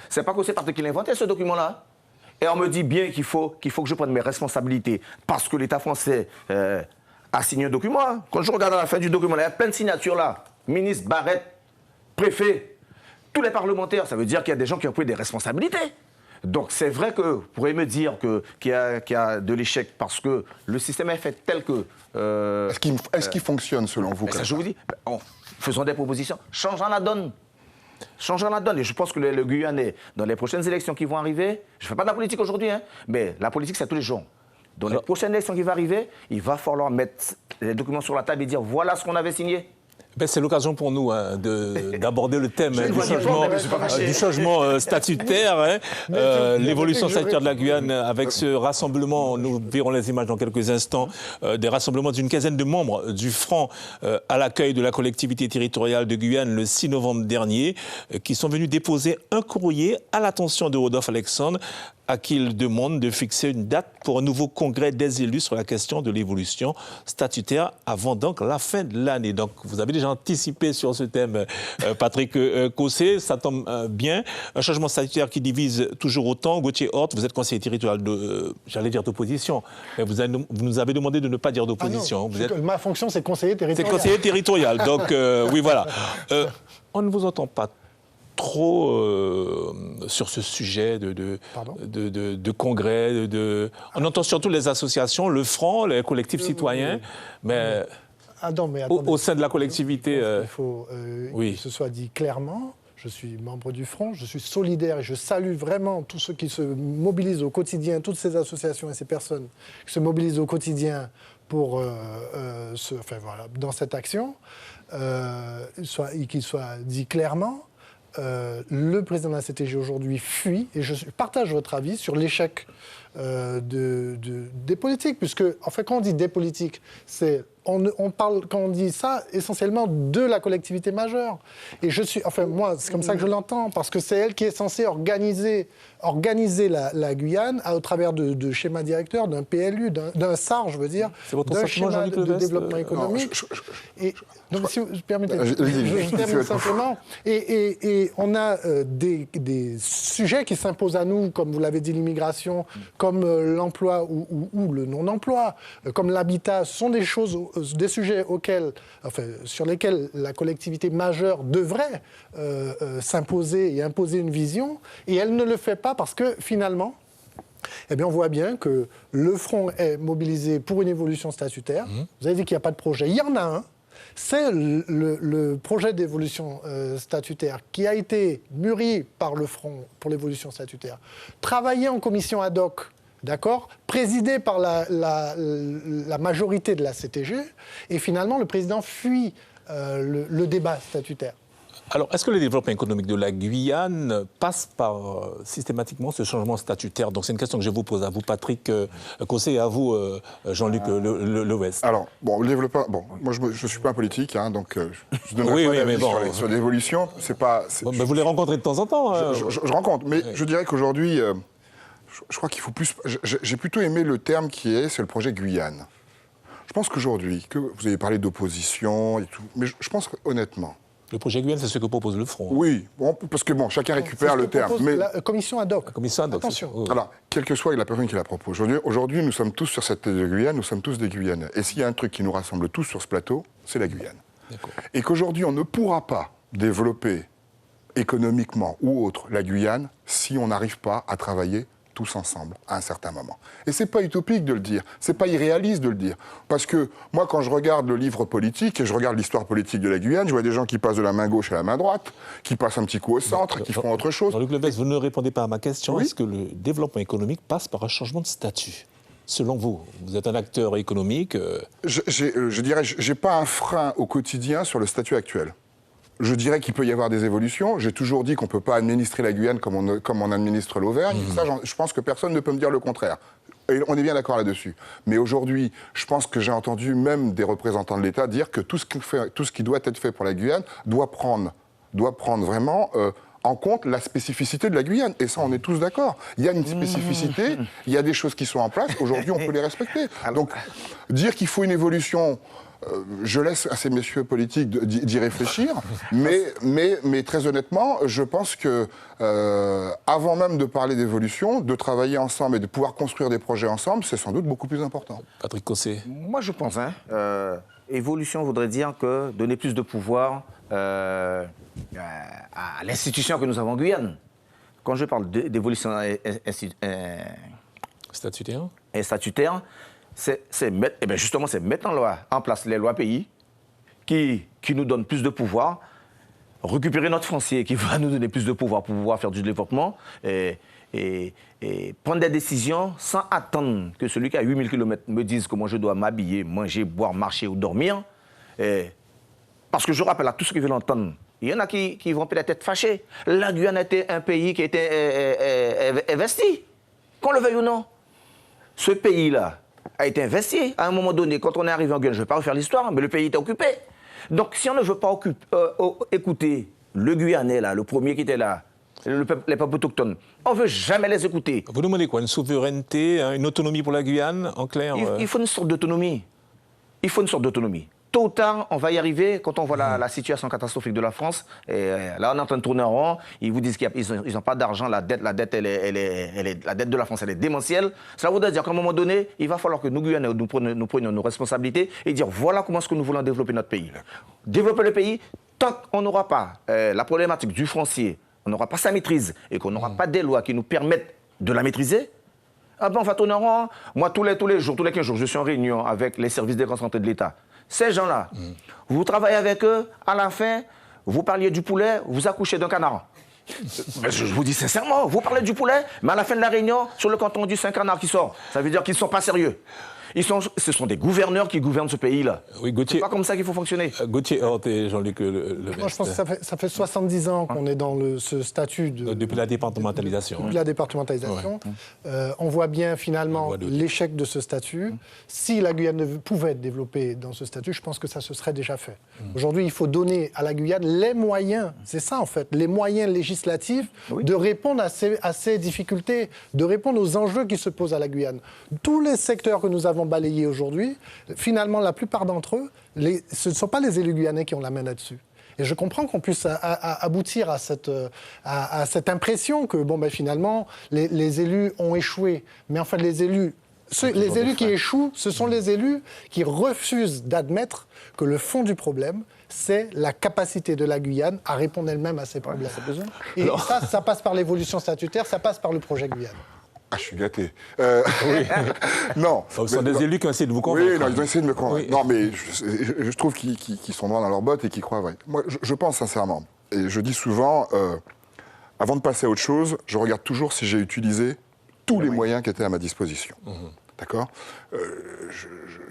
C'est pas que c'est parce qu'il a inventé ce document-là. Et on me dit bien qu'il faut que je prenne mes responsabilités parce que l'État français a signé un document. Quand je regarde à la fin du document, il y a plein de signatures là. Ministre, Barrette, préfet, tous les parlementaires. Ça veut dire qu'il y a des gens qui ont pris des responsabilités. Donc c'est vrai que vous pourrez me dire qu'il y a de l'échec parce que le système est fait tel que... Est-ce qu'il fonctionne selon vous ça, je vous dis, faisons des propositions, changeons la donne. Changeons la donne. Et je pense que le Guyanais, dans les prochaines élections qui vont arriver, je ne fais pas de la politique aujourd'hui, mais la politique c'est tous les jours. Dans les prochaines élections qui vont arriver, il va falloir mettre les documents sur la table et dire voilà ce qu'on avait signé. C'est l'occasion pour nous d'aborder le thème du changement statutaire, l'évolution statutaire de la Guyane avec ce rassemblement, nous verrons les images dans quelques instants, des rassemblements d'une quinzaine de membres du Front à l'accueil de la collectivité territoriale de Guyane le 6 novembre dernier, qui sont venus déposer un courrier à l'attention de Rodolphe Alexandre, à qui il demande de fixer une date pour un nouveau congrès des élus sur la question de l'évolution statutaire avant donc la fin de l'année. Donc vous avez déjà anticipé sur ce thème, Patrick Cossé, ça tombe bien. Un changement statutaire qui divise toujours autant. Gauthier Horth, vous êtes conseiller territorial d'opposition. Vous nous avez demandé de ne pas dire d'opposition. Ma fonction, c'est conseiller territorial. C'est conseiller territorial, donc oui, voilà. On ne vous entend pas trop sur ce sujet de congrès. On entend surtout les associations, le Front, les collectifs citoyens, mais, au sein de la collectivité... Il faut que ce soit dit clairement. Je suis membre du Front, je suis solidaire et je salue vraiment tous ceux qui se mobilisent au quotidien, toutes ces associations et ces personnes qui se mobilisent au quotidien pour dans cette action, qu'il soit dit clairement. Le président de la CTG aujourd'hui fuit, et je partage votre avis sur l'échec des politiques, puisque, en fait, quand on dit des politiques, on parle, quand on dit ça, essentiellement de la collectivité majeure. Et moi, c'est comme ça que je l'entends, parce que c'est elle qui est censée organiser la Guyane au travers de schémas directeurs, d'un PLU, d'un SAR, je veux dire, d'un schéma de développement économique. Donc, si vous permettez, je termine simplement. Et on a des sujets qui s'imposent à nous, comme vous l'avez dit, l'immigration, comme l'emploi ou le non-emploi, comme l'habitat. Ce sont des sujets sur lesquels la collectivité majeure devrait s'imposer et imposer une vision. Et elle ne le fait pas parce que, finalement, on voit bien que le Front est mobilisé pour une évolution statutaire. Vous avez dit qu'il n'y a pas de projet. Il y en a un. C'est le projet d'évolution statutaire qui a été mûri par le Front pour l'évolution statutaire, travaillé en commission ad hoc, d'accord, présidé par la majorité de la CTG, et finalement le président fuit le débat statutaire. Alors, est-ce que le développement économique de la Guyane passe par systématiquement ce changement statutaire? Donc, c'est une question que je vous pose à vous, Patrick Cossé, et à vous, Jean-Luc Lewes. Alors, le développement... moi, je ne suis pas un politique, donc je donnerai pas d'avis sur l'évolution. Mais vous les rencontrez de temps en temps. Je rencontre, mais je dirais qu'aujourd'hui, je crois qu'il faut plus... J'ai plutôt aimé le terme c'est le projet Guyane. Je pense qu'aujourd'hui, vous avez parlé d'opposition et tout, mais je pense honnêtement... Le projet Guyane, c'est ce que propose le Front. Oui, parce que chacun récupère le terme. Mais la commission ad hoc. La commission ad hoc. Attention. Alors, quelle que soit la personne qui la propose. Aujourd'hui, nous sommes tous sur cette terre de Guyane, nous sommes tous des Guyanais. Et s'il y a un truc qui nous rassemble tous sur ce plateau, c'est la Guyane. Et qu'aujourd'hui, on ne pourra pas développer économiquement ou autre la Guyane si on n'arrive pas à travailler tous ensemble à un certain moment. Et c'est pas utopique de le dire, c'est pas irréaliste de le dire. Parce que moi, quand je regarde le livre politique et je regarde l'histoire politique de la Guyane, je vois des gens qui passent de la main gauche à la main droite, qui passent un petit coup au centre, qui font autre chose. Jean-Luc Lewes, vous ne répondez pas à ma question. Oui. Est-ce que le développement économique passe par un changement de statut ? Selon vous, vous êtes un acteur économique. Je dirais, j'ai pas un frein au quotidien sur le statut actuel. Je dirais qu'il peut y avoir des évolutions. J'ai toujours dit qu'on ne peut pas administrer la Guyane comme on administre l'Auvergne. Ça, je pense que personne ne peut me dire le contraire. Et on est bien d'accord là-dessus. Mais aujourd'hui, je pense que j'ai entendu même des représentants de l'État dire que tout ce qui doit être fait pour la Guyane doit prendre vraiment en compte la spécificité de la Guyane. Et ça, on est tous d'accord. Il y a une spécificité, il y a des choses qui sont en place. Aujourd'hui, on peut les respecter. Donc, dire qu'il faut une évolution... je laisse à ces messieurs politiques d'y réfléchir, mais très honnêtement, je pense que avant même de parler d'évolution, de travailler ensemble et de pouvoir construire des projets ensemble, c'est sans doute beaucoup plus important. Patrick Cossé. Moi, je pense, évolution voudrait dire que donner plus de pouvoir à l'institution que nous avons en Guyane. Quand je parle d'évolution statutaire, c'est mettre en place les lois pays qui nous donnent plus de pouvoir, récupérer notre foncier qui va nous donner plus de pouvoir pour pouvoir faire du développement et prendre des décisions sans attendre que celui qui a 8000 km me dise comment je dois m'habiller, manger, boire, marcher ou dormir. Parce que je rappelle à tous ceux qui veulent l'entendre, il y en a qui vont peut-être être fâchés. La Guyane était un pays qui était investi, qu'on le veuille ou non. Ce pays-là a été investi. À un moment donné, quand on est arrivé en Guyane, je ne vais pas refaire l'histoire, mais le pays était occupé. Donc si on ne veut pas écouter le Guyanais, là, le premier qui était là, les peuples autochtones, on ne veut jamais les écouter. Vous demandez quoi? Une souveraineté, une autonomie pour la Guyane, en clair? Il faut une sorte d'autonomie. Tôt ou tard, on va y arriver quand on voit la situation catastrophique de la France. Et là, on est en train de tourner en rond. Ils vous disent qu'ils n'ont pas d'argent. La dette, la dette de la France, elle est démentielle. Cela voudrait dire qu'à un moment donné, il va falloir que nous, Guyanais, nous prenions nos responsabilités et dire voilà comment est-ce que nous voulons développer notre pays. Développer le pays, tant qu'on n'aura pas la problématique du foncier, on n'aura pas sa maîtrise et qu'on n'aura pas des lois qui nous permettent de la maîtriser, on va tourner en rond. Moi, tous les 15 jours, je suis en réunion avec les services déconcentrés de l'État. Ces gens-là, vous travaillez avec eux, à la fin, vous parliez du poulet, vous accouchez d'un canard. Je vous dis sincèrement, vous parlez du poulet, mais à la fin de la réunion, sur le canton du, c'est un canard qui sort. Ça veut dire qu'ils ne sont pas sérieux. Ce sont des gouverneurs qui gouvernent ce pays-là. Oui, Gauthier. C'est pas comme ça qu'il faut fonctionner. Gauthier Hort et Jean-Luc Levesque. Moi, je pense que ça fait 70 ans qu'on est dans ce statut de... Depuis la départementalisation. Depuis la départementalisation. Ouais. On voit bien, finalement, l'échec de ce statut. Si la Guyane pouvait être développée dans ce statut, je pense que ça se serait déjà fait. Aujourd'hui, il faut donner à la Guyane les moyens, c'est ça en fait, les moyens législatifs de répondre à ces difficultés, de répondre aux enjeux qui se posent à la Guyane. Tous les secteurs que nous avons balayés aujourd'hui, finalement, la plupart d'entre eux, ce ne sont pas les élus guyanais qui ont la main là-dessus. Et je comprends qu'on puisse aboutir à cette impression que, finalement, les élus ont échoué. Mais enfin, les élus qui échouent, ce sont les élus qui refusent d'admettre que le fond du problème, c'est la capacité de la Guyane à répondre elle-même à ces problèmes. Et ça passe par l'évolution statutaire, ça passe par le projet Guyane. Ah, je suis gâté. Oui. Non. Ce sont des élus qui ont essayé de vous convaincre. Oui, non, ils ont essayé de me convaincre. Oui. Non, mais je trouve qu'ils sont droits dans leurs bottes et qu'ils croient vrai. Moi, je pense sincèrement, et je dis souvent, avant de passer à autre chose, je regarde toujours si j'ai utilisé tous les moyens qui étaient à ma disposition. D'accord ?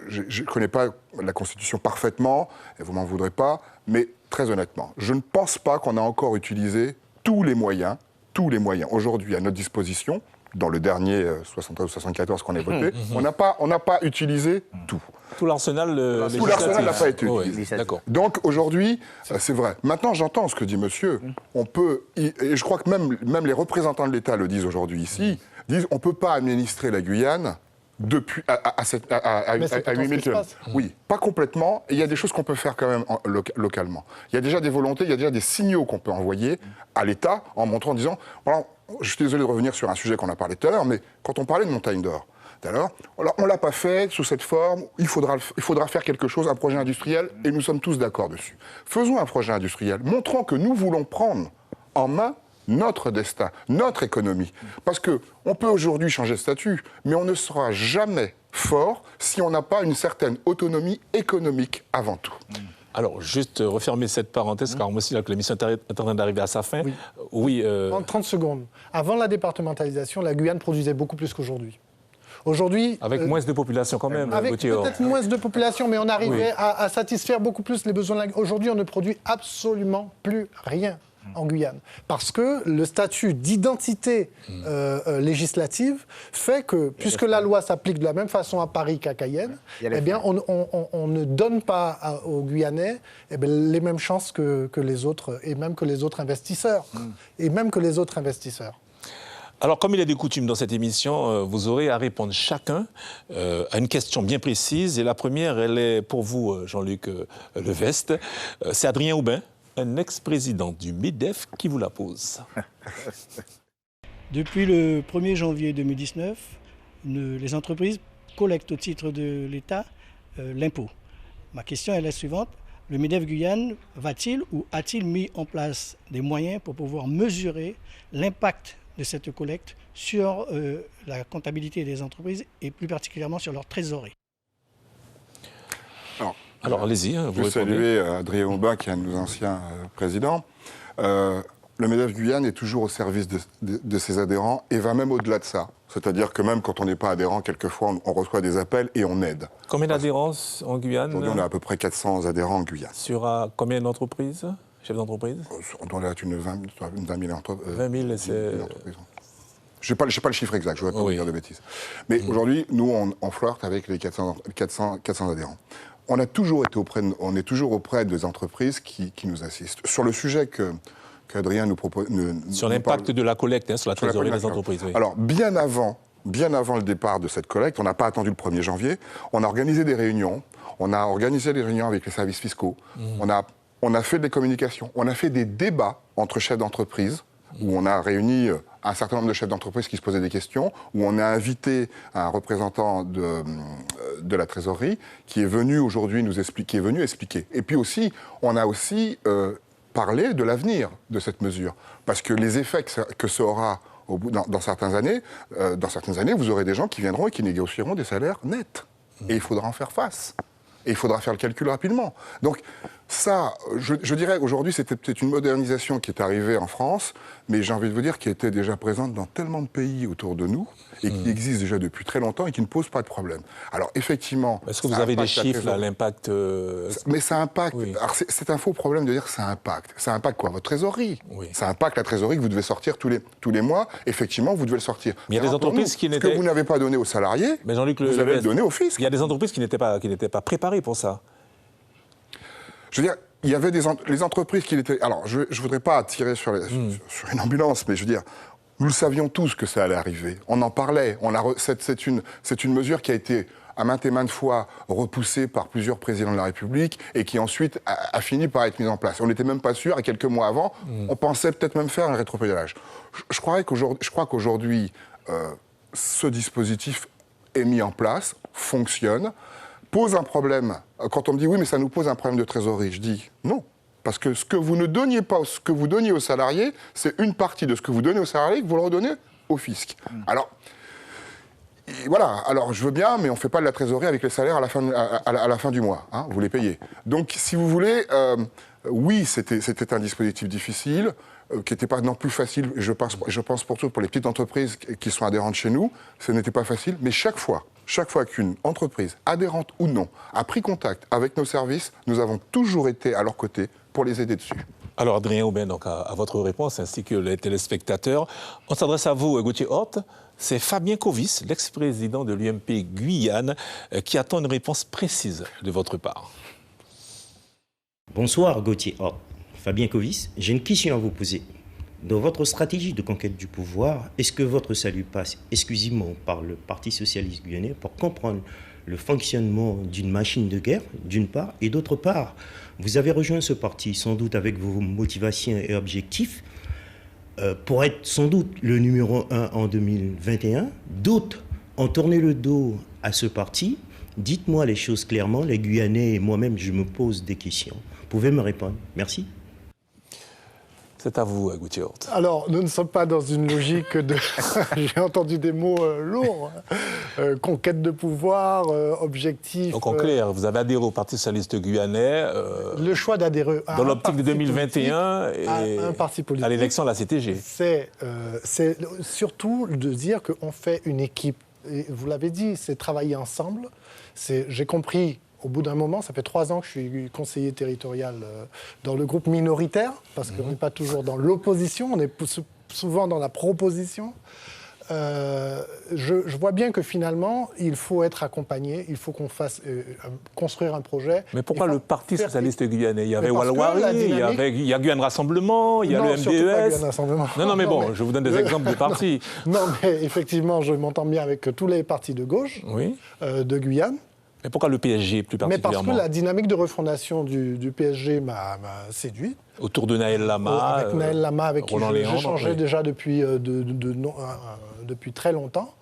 Je ne connais pas la Constitution parfaitement, et vous m'en voudrez pas, mais très honnêtement, je ne pense pas qu'on a encore utilisé tous les moyens aujourd'hui à notre disposition. Dans le dernier 73 ou 74 qu'on a voté, on n'a pas utilisé tout. Tout l'arsenal n'a pas été utilisé. D'accord. Donc aujourd'hui, c'est vrai. Maintenant, j'entends ce que dit monsieur. On peut, et je crois que même les représentants de l'État le disent aujourd'hui ici, disent on ne peut pas administrer la Guyane depuis à 8000 km. Oui, pas complètement. Et il y a des choses qu'on peut faire quand même localement. Il y a déjà des volontés, il y a déjà des signaux qu'on peut envoyer à l'État en montrant, en disant... Voilà, je suis désolé de revenir sur un sujet qu'on a parlé tout à l'heure, mais quand on parlait de Montagne d'Or, on ne l'a pas fait sous cette forme, il faudra faire quelque chose, un projet industriel, et nous sommes tous d'accord dessus. Faisons un projet industriel, montrons que nous voulons prendre en main notre destin, notre économie. Parce qu'on peut aujourd'hui changer de statut, mais on ne sera jamais fort si on n'a pas une certaine autonomie économique avant tout. Alors, juste refermer cette parenthèse, car moi aussi, la mission est en train d'arriver à sa fin. Oui. En 30 secondes. Avant la départementalisation, la Guyane produisait beaucoup plus qu'aujourd'hui. Aujourd'hui... Avec moins de population quand même, avec peut-être moins de population, mais on arrivait à satisfaire beaucoup plus les besoins de la Guyane. Aujourd'hui, on ne produit absolument plus rien en Guyane. Parce que le statut d'identité législative fait que, puisque la loi s'applique de la même façon à Paris qu'à Cayenne, eh bien, on ne donne pas aux Guyanais les mêmes chances que les autres, et même que les autres investisseurs. Alors, comme il est de coutume dans cette émission, vous aurez à répondre chacun à une question bien précise. Et la première, elle est pour vous, Jean-Luc Levesque. C'est Adrien Aubin, un ex-président du MEDEF, qui vous la pose. Depuis le 1er janvier 2019, les entreprises collectent au titre de l'État l'impôt. Ma question est la suivante. Le MEDEF Guyane va-t-il ou a-t-il mis en place des moyens pour pouvoir mesurer l'impact de cette collecte sur la comptabilité des entreprises et plus particulièrement sur leur trésorerie? Alors allez-y. Je veux saluer Adrien Aubin, qui est un de nos anciens présidents. Le MEDEF Guyane est toujours au service de ses adhérents et va même au-delà de ça. C'est-à-dire que même quand on n'est pas adhérent, quelquefois, on reçoit des appels et on aide. Combien d'adhérents en Guyane? Aujourd'hui, on a à peu près 400 adhérents en Guyane. Sur combien d'entreprises? Chefs d'entreprise? On a une 20 000 entreprises. 20 000, c'est... Je n'ai pas le chiffre exact, je ne voudrais pas dire de bêtises. Mais aujourd'hui, nous, on flirte avec les 400 adhérents. On est toujours auprès des entreprises qui nous assistent. Sur le sujet qu'Adrien nous propose... Sur l'impact de la collecte, sur la trésorerie des entreprises. Oui. Alors, bien avant le départ de cette collecte, on n'a pas attendu le 1er janvier, on a organisé des réunions, avec les services fiscaux, on a fait des communications, on a fait des débats entre chefs d'entreprise, où on a réuni un certain nombre de chefs d'entreprise qui se posaient des questions, où on a invité un représentant de la trésorerie qui est venu aujourd'hui nous expliquer, Et puis aussi, on a aussi parlé de l'avenir de cette mesure. Parce que les effets que ça aura dans certaines années, vous aurez des gens qui viendront et qui négocieront des salaires nets. Et il faudra en faire face. Et il faudra faire le calcul rapidement. Donc, Ça, je dirais aujourd'hui, c'était peut-être une modernisation qui est arrivée en France, mais j'ai envie de vous dire qui était déjà présente dans tellement de pays autour de nous et qui existe déjà depuis très longtemps et qui ne pose pas de problème. Alors effectivement... Est-ce que vous avez des chiffres, là, l'impact Mais ça impacte... Oui. Alors c'est un faux problème de dire que ça impacte. Ça impacte quoi? Votre trésorerie. Oui. Ça impacte la trésorerie que vous devez sortir tous les mois. Effectivement, vous devez le sortir. Mais il y a des entreprises qui n'étaient... Ce que vous n'avez pas donné aux salariés, mais Jean-Luc, vous allez le donner au fisc. Il y a des entreprises qui n'étaient pas préparées pour ça. Je veux dire, il y avait les entreprises qui étaient... Alors, je ne voudrais pas tirer sur une ambulance, mais je veux dire, nous le savions tous que ça allait arriver. On en parlait. C'est une mesure qui a été à maintes et maintes fois repoussée par plusieurs présidents de la République et qui ensuite a fini par être mise en place. On n'était même pas sûr, et quelques mois avant, on pensait peut-être même faire un rétropédalage. Je crois qu'aujourd'hui, ce dispositif est mis en place, fonctionne, pose un problème. Quand on me dit oui, mais ça nous pose un problème de trésorerie, je dis non. Parce que ce que vous ne donniez pas, ce que vous donniez aux salariés, c'est une partie de ce que vous donnez aux salariés que vous le redonnez au fisc. Alors, voilà, alors je veux bien, mais on ne fait pas de la trésorerie avec les salaires à la fin du mois. Hein, vous les payez. Donc, si vous voulez, oui, c'était un dispositif difficile, qui n'était pas non plus facile. Je pense surtout pour les petites entreprises qui sont adhérentes chez nous, ce n'était pas facile. Mais chaque fois qu'une entreprise, adhérente ou non, a pris contact avec nos services, nous avons toujours été à leur côté pour les aider dessus. Alors, Adrien Aubin, donc à votre réponse, ainsi que les téléspectateurs, on s'adresse à vous, Gauthier Horth. C'est Fabien Covis, l'ex-président de l'UMP Guyane, qui attend une réponse précise de votre part. Bonsoir, Gauthier Horth. Fabien Covis, j'ai une question à vous poser. Dans votre stratégie de conquête du pouvoir, est-ce que votre salut passe exclusivement par le Parti socialiste guyanais pour comprendre le fonctionnement d'une machine de guerre, d'une part, et d'autre part, vous avez rejoint ce parti sans doute avec vos motivations et objectifs pour être sans doute le numéro 1 en 2021. D'autres ont tourné le dos à ce parti. Dites-moi les choses clairement, les Guyanais et moi-même, je me pose des questions. Vous pouvez me répondre? Merci. C'est à vous, Gauthier Horth. Alors, nous ne sommes pas dans une logique de... J'ai entendu des mots lourds. Conquête de pouvoir, objectif... Donc, en clair, vous avez adhéré au Parti socialiste guyanais... le choix d'adhérer dans l'optique de 2021 et un parti politique, à l'élection de la CTG. C'est surtout de dire qu'on fait une équipe. Et vous l'avez dit, c'est travailler ensemble. J'ai compris... Au bout d'un moment, ça fait 3 ans que je suis conseiller territorial dans le groupe minoritaire, parce qu'on n'est pas toujours dans l'opposition, on est souvent dans la proposition. Je vois bien que finalement, il faut être accompagné, il faut qu'on fasse construire un projet. Mais pourquoi le Parti socialiste guyanais? Il y avait Walwari, il y a Guyane Rassemblement, il y a le MDES. Non, mais bon, je vous donne des exemples de partis. Non, mais effectivement, je m'entends bien avec tous les partis de gauche de Guyane. Mais pourquoi le PSG plus particulièrement? Mais parce que la dynamique de refondation du PSG m'a séduit. Autour de Naël Lama, avec Naël Lama, avec qui j'ai changé déjà depuis très longtemps.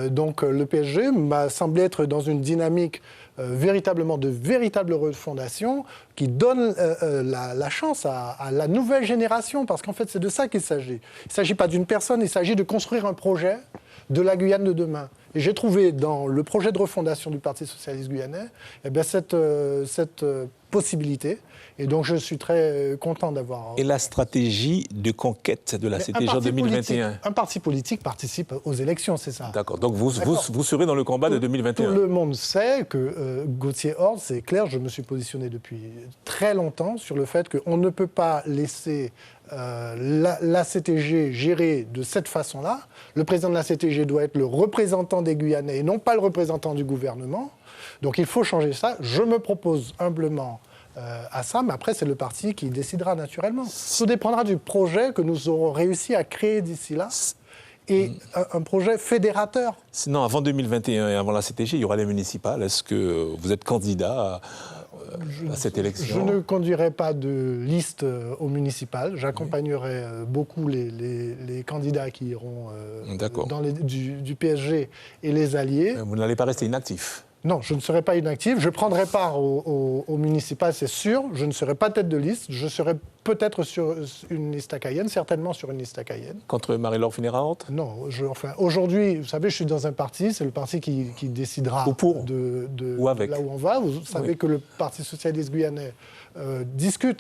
Donc le PSG m'a semblé être dans une dynamique véritablement de véritable refondation qui donne la chance à la nouvelle génération, parce qu'en fait c'est de ça qu'il s'agit. Il ne s'agit pas d'une personne, il s'agit de construire un projet de la Guyane de demain. Et j'ai trouvé dans le projet de refondation du Parti socialiste guyanais cette possibilité. Et donc je suis très content d'avoir... Et la stratégie de conquête de la CTG en 2021? Un parti politique participe aux élections, c'est ça. D'accord. Donc vous serez dans le combat de 2021? Tout le monde sait que Gauthier Horth, c'est clair, je me suis positionné depuis très longtemps sur le fait qu'on ne peut pas laisser la CTG gérée de cette façon-là. Le président de la CTG doit être le représentant des Guyanais et non pas le représentant du gouvernement. Donc il faut changer ça. Je me propose humblement à ça, mais après c'est le parti qui décidera naturellement. Tout dépendra du projet que nous aurons réussi à créer d'ici là. Et un projet fédérateur. Sinon, avant 2021 et avant la CTG, il y aura les municipales. Est-ce que vous êtes candidat à cette élection? Je ne conduirai pas de liste aux municipales. J'accompagnerai beaucoup les candidats qui iront du PSG et les alliés. Vous n'allez pas rester inactif? Non, je ne serai pas inactif. Je prendrai part aux municipales, c'est sûr. Je ne serai pas tête de liste. Je serai peut-être sur une liste à Cayenne, certainement sur une liste à Cayenne. Contre Marie-Laure Phinera-Horth? Non, aujourd'hui, vous savez, je suis dans un parti, c'est le parti qui décidera de là où on va. Vous savez que le Parti socialiste guyanais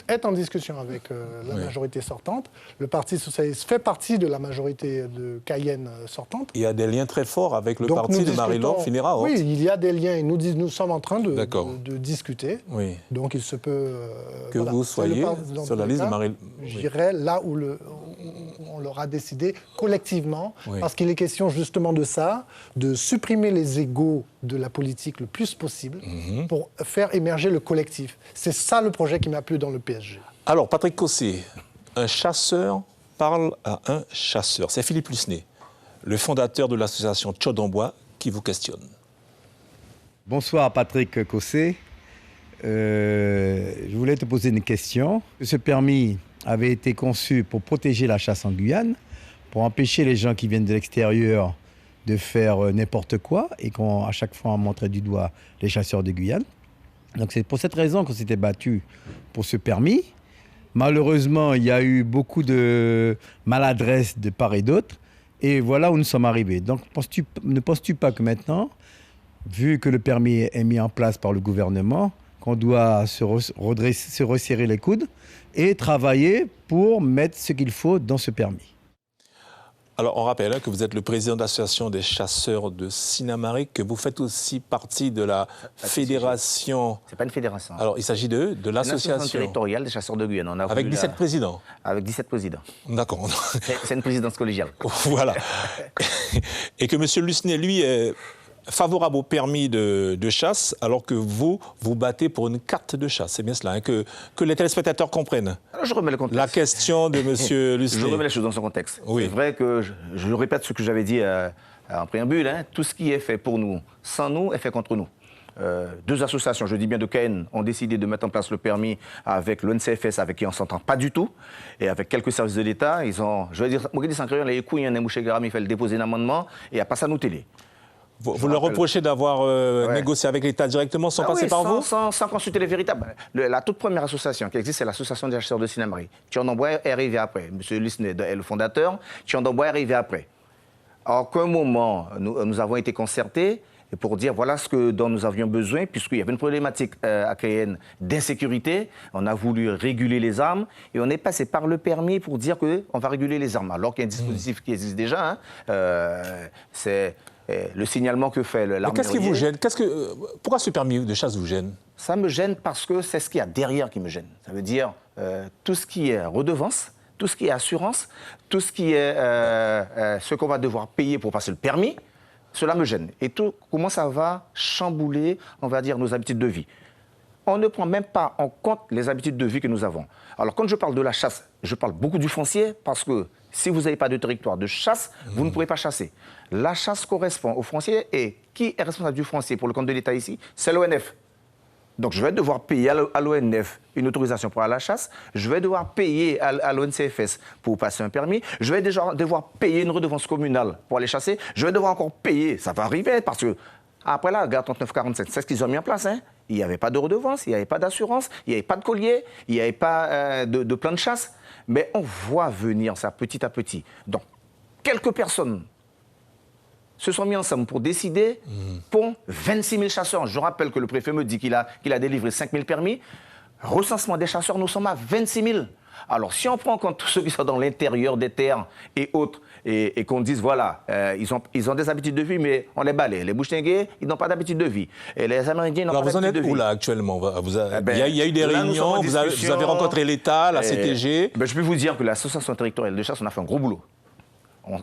est en discussion avec la majorité sortante. Le Parti socialiste fait partie de la majorité de Cayenne sortante. Il y a des liens très forts avec le parti de Marie-Laure Phinera-Horth. Oui, il y a des liens et nous sommes en train de discuter. Oui. Donc il se peut... que vous soyez sur la liste de Marie-Laure. J'irai là où on l'aura décidé collectivement, parce qu'il est question justement de ça, de supprimer les égos de la politique le plus possible pour faire émerger le collectif. C'est ça le projet qui m'a plu dans le PSG. Alors, Patrick Cossé, un chasseur parle à un chasseur. C'est Philippe Lusné, le fondateur de l'association Tchod-en-Bois, qui vous questionne. Bonsoir Patrick Cossé. Je voulais te poser une question. Ce permis avait été conçu pour protéger la chasse en Guyane, pour empêcher les gens qui viennent de l'extérieur de faire n'importe quoi et qu'à chaque fois on montrait du doigt les chasseurs de Guyane. Donc c'est pour cette raison qu'on s'était battu pour ce permis. Malheureusement, il y a eu beaucoup de maladresse de part et d'autre. Et voilà où nous sommes arrivés. Donc ne penses-tu pas que maintenant, vu que le permis est mis en place par le gouvernement, qu'on doit se resserrer les coudes et travailler pour mettre ce qu'il faut dans ce permis? Alors, on rappelle que vous êtes le président de l'association des chasseurs de Sinamarique, que vous faites aussi partie de la fédération... C'est pas une fédération. Alors, il s'agit de l'association territoriale des chasseurs de Guyane. Avec 17 présidents. Avec 17 présidents. D'accord. C'est une présidence collégiale. Voilà. Et que M. Lusné, lui, est favorable au permis de chasse, alors que vous battez pour une carte de chasse. C'est bien cela, hein, que les téléspectateurs comprennent. Alors je remets le contexte. La question de M. Lusné. Je remets les choses dans son contexte. Oui. C'est vrai que, je répète ce que j'avais dit en préambule, hein, tout ce qui est fait pour nous, sans nous, est fait contre nous. Deux associations, je dis bien de Cayenne, ont décidé de mettre en place le permis avec l'ONCFS, avec qui on ne s'entend pas du tout, et avec quelques services de l'État. Ils ont, je vais dire, les couilles, il fait le déposer un amendement et à passer à nous télé. Vous leur reprochez d'avoir négocié avec l'État directement sans passer par vous? Sans consulter les véritables. La toute première association qui existe, c'est l'association des chasseurs de Sinamarique. Tchod-en-Bois est arrivé après. M. Lusné est le fondateur. Tchod-en-Bois est arrivé après. Alors qu'à un moment, nous avons été concertés pour dire voilà ce dont nous avions besoin, puisqu'il y avait une problématique à Cayenne d'insécurité. On a voulu réguler les armes et on est passé par le permis pour dire qu'on va réguler les armes. Alors qu'il y a un dispositif qui existe déjà. C'est le signalement que fait l'armée. Qu'est-ce qui vous gêne? Pourquoi ce permis de chasse vous gêne? Ça me gêne parce que c'est ce qu'il y a derrière qui me gêne. Ça veut dire tout ce qui est redevance, tout ce qui est assurance, tout ce qui est ce qu'on va devoir payer pour passer le permis, cela me gêne. Et comment ça va chambouler, on va dire, nos habitudes de vie. On ne prend même pas en compte les habitudes de vie que nous avons. Alors quand je parle de la chasse, je parle beaucoup du foncier parce que si vous n'avez pas de territoire de chasse, vous ne pourrez pas chasser. La chasse correspond au foncier et qui est responsable du foncier pour le compte de l'État ici? C'est l'ONF. Donc je vais devoir payer à l'ONF une autorisation pour aller à la chasse, je vais devoir payer à l'ONCFS pour passer un permis, je vais déjà devoir payer une redevance communale pour aller chasser, je vais devoir encore payer, ça va arriver parce que après la guerre 39-47, c'est ce qu'ils ont mis en place, hein. Il n'y avait pas de redevance, il n'y avait pas d'assurance, il n'y avait pas de collier, il n'y avait pas de plan de chasse. Mais on voit venir ça petit à petit. Donc, quelques personnes se sont mis ensemble pour décider pour 26 000 chasseurs. Je rappelle que le préfet me dit qu'il a délivré 5 000 permis. Recensement des chasseurs, nous sommes à 26 000. Alors, si on prend en compte tous ceux qui sont dans l'intérieur des terres et autres, et qu'on dise, voilà, ils ont des habitudes de vie, mais on les balaie. Les Bouchengués, ils n'ont pas d'habitude de vie. Et les Amérindiens n'ont pas d'habitude de vie. Alors, vous en êtes où, là, actuellement? Il y a eu des réunions, vous avez rencontré l'État, la CTG. Je peux vous dire que l'association territoriale de chasse, on a fait un gros boulot.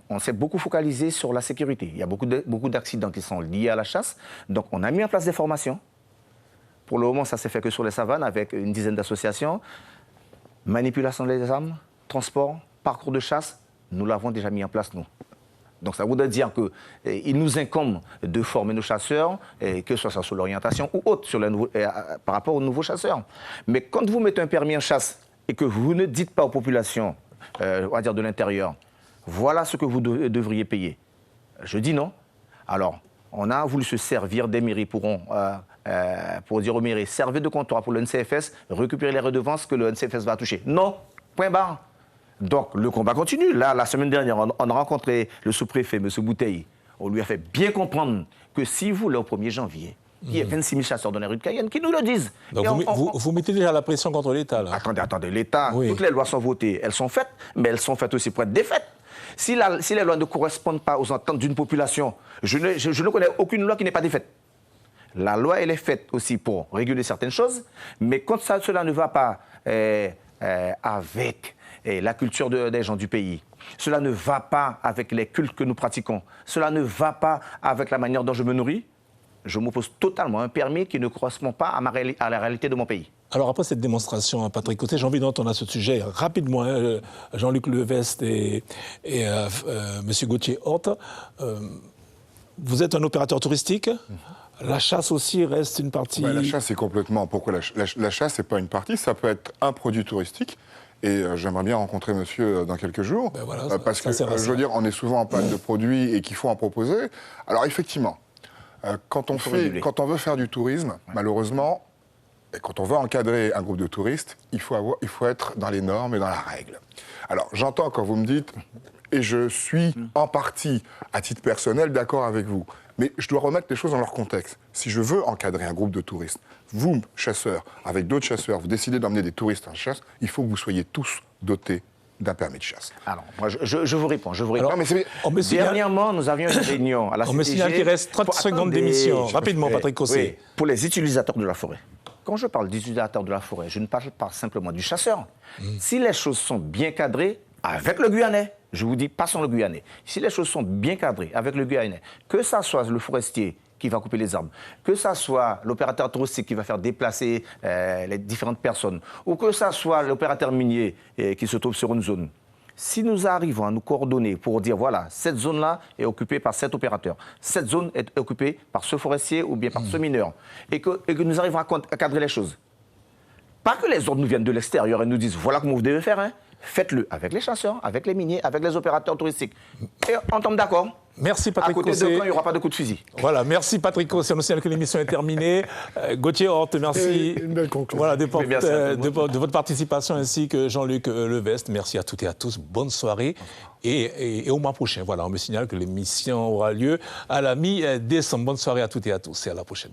On s'est beaucoup focalisé sur la sécurité. Il y a beaucoup d'accidents qui sont liés à la chasse. Donc, on a mis en place des formations. Pour le moment, ça s'est fait que sur les savanes, avec une dizaine d'associations. Manipulation des armes, transport, parcours de chasse, nous l'avons déjà mis en place, nous. Donc ça voudrait dire qu'il nous incombe de former nos chasseurs, que ce soit sur l'orientation ou autre, par rapport aux nouveaux chasseurs. Mais quand vous mettez un permis en chasse et que vous ne dites pas aux populations, on va dire de l'intérieur, voilà ce que vous devriez payer. Je dis non. Alors, on a voulu se servir des mairies pour pour dire aux mairies, servez de comptoir pour le NCFS, récupérez les redevances que le NCFS va toucher. Non, point barre. Donc le combat continue. Là, la semaine dernière, on a rencontré le sous-préfet, M. Bouteille. On lui a fait bien comprendre que si vous, le 1er janvier, il y a 26 000 chasseurs dans les rues de Cayenne, qui nous le disent. Donc vous mettez déjà la pression contre l'État, là. Attendez, l'État, toutes les lois sont votées, elles sont faites, mais elles sont faites aussi pour être défaites. Si les lois ne correspondent pas aux attentes d'une population, je ne connais aucune loi qui n'est pas défaite. La loi, elle est faite aussi pour réguler certaines choses, mais quand cela ne va pas avec la culture des gens du pays, cela ne va pas avec les cultes que nous pratiquons, cela ne va pas avec la manière dont je me nourris, je m'oppose totalement à un permis qui ne correspond pas à la réalité de mon pays. Alors après cette démonstration, Patrick Cossé, j'ai envie d'entendre à ce sujet rapidement Jean-Luc Leveste et M. Gauthier Horte. Vous êtes un opérateur touristique. La chasse aussi reste une partie... La chasse, c'est complètement... Pourquoi la chasse, c'est pas une partie, ça peut être un produit touristique. Et j'aimerais bien rencontrer monsieur dans quelques jours. Parce que, je veux dire, on est souvent en panne de produits et qu'il faut en proposer. Alors effectivement, quand on veut faire du tourisme, malheureusement, et quand on veut encadrer un groupe de touristes, il faut être dans les normes et dans la règle. Alors j'entends quand vous me dites, et je suis en partie, à titre personnel, d'accord avec vous, mais je dois remettre les choses dans leur contexte. Si je veux encadrer un groupe de touristes, vous, chasseurs, avec d'autres chasseurs, vous décidez d'emmener des touristes en chasse, il faut que vous soyez tous dotés d'un permis de chasse. Alors, moi, je vous réponds. Alors, dernièrement, nous avions une réunion à la CTG... On me signale qu'il reste 30 secondes d'émission. Rapidement, Patrick Cossé. Oui, pour les utilisateurs de la forêt. Quand je parle d'utilisateurs de la forêt, je ne parle pas simplement du chasseur. Si les choses sont bien cadrées, avec le Guyanais, je vous dis, pas sans le Guyanais, si les choses sont bien cadrées avec le Guyanais, que ça soit le forestier qui va couper les arbres, que ça soit l'opérateur touristique qui va faire déplacer les différentes personnes, ou que ça soit l'opérateur minier qui se trouve sur une zone, si nous arrivons à nous coordonner pour dire, voilà, cette zone-là est occupée par cet opérateur, cette zone est occupée par ce forestier ou bien par ce mineur, et que nous arrivons à cadrer les choses. Pas que les ordres nous viennent de l'extérieur et nous disent, voilà comment vous devez faire, hein. Faites-le avec les chasseurs, avec les miniers, avec les opérateurs touristiques. Et on tombe d'accord. Merci Patrick Cossé. À côté de quand il n'y aura pas de coup de fusil. Voilà, merci Patrick Cossé. On nous signale que l'émission est terminée. Gauthier Horte, merci. Une belle conclusion. Voilà, de votre participation ainsi que Jean-Luc Leveste. Merci à toutes et à tous. Bonne soirée. Et au mois prochain, voilà, on me signale que l'émission aura lieu à la mi-décembre. Bonne soirée à toutes et à tous et à la prochaine.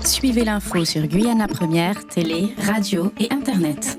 Suivez l'info sur Guyana Première, télé, radio et Internet.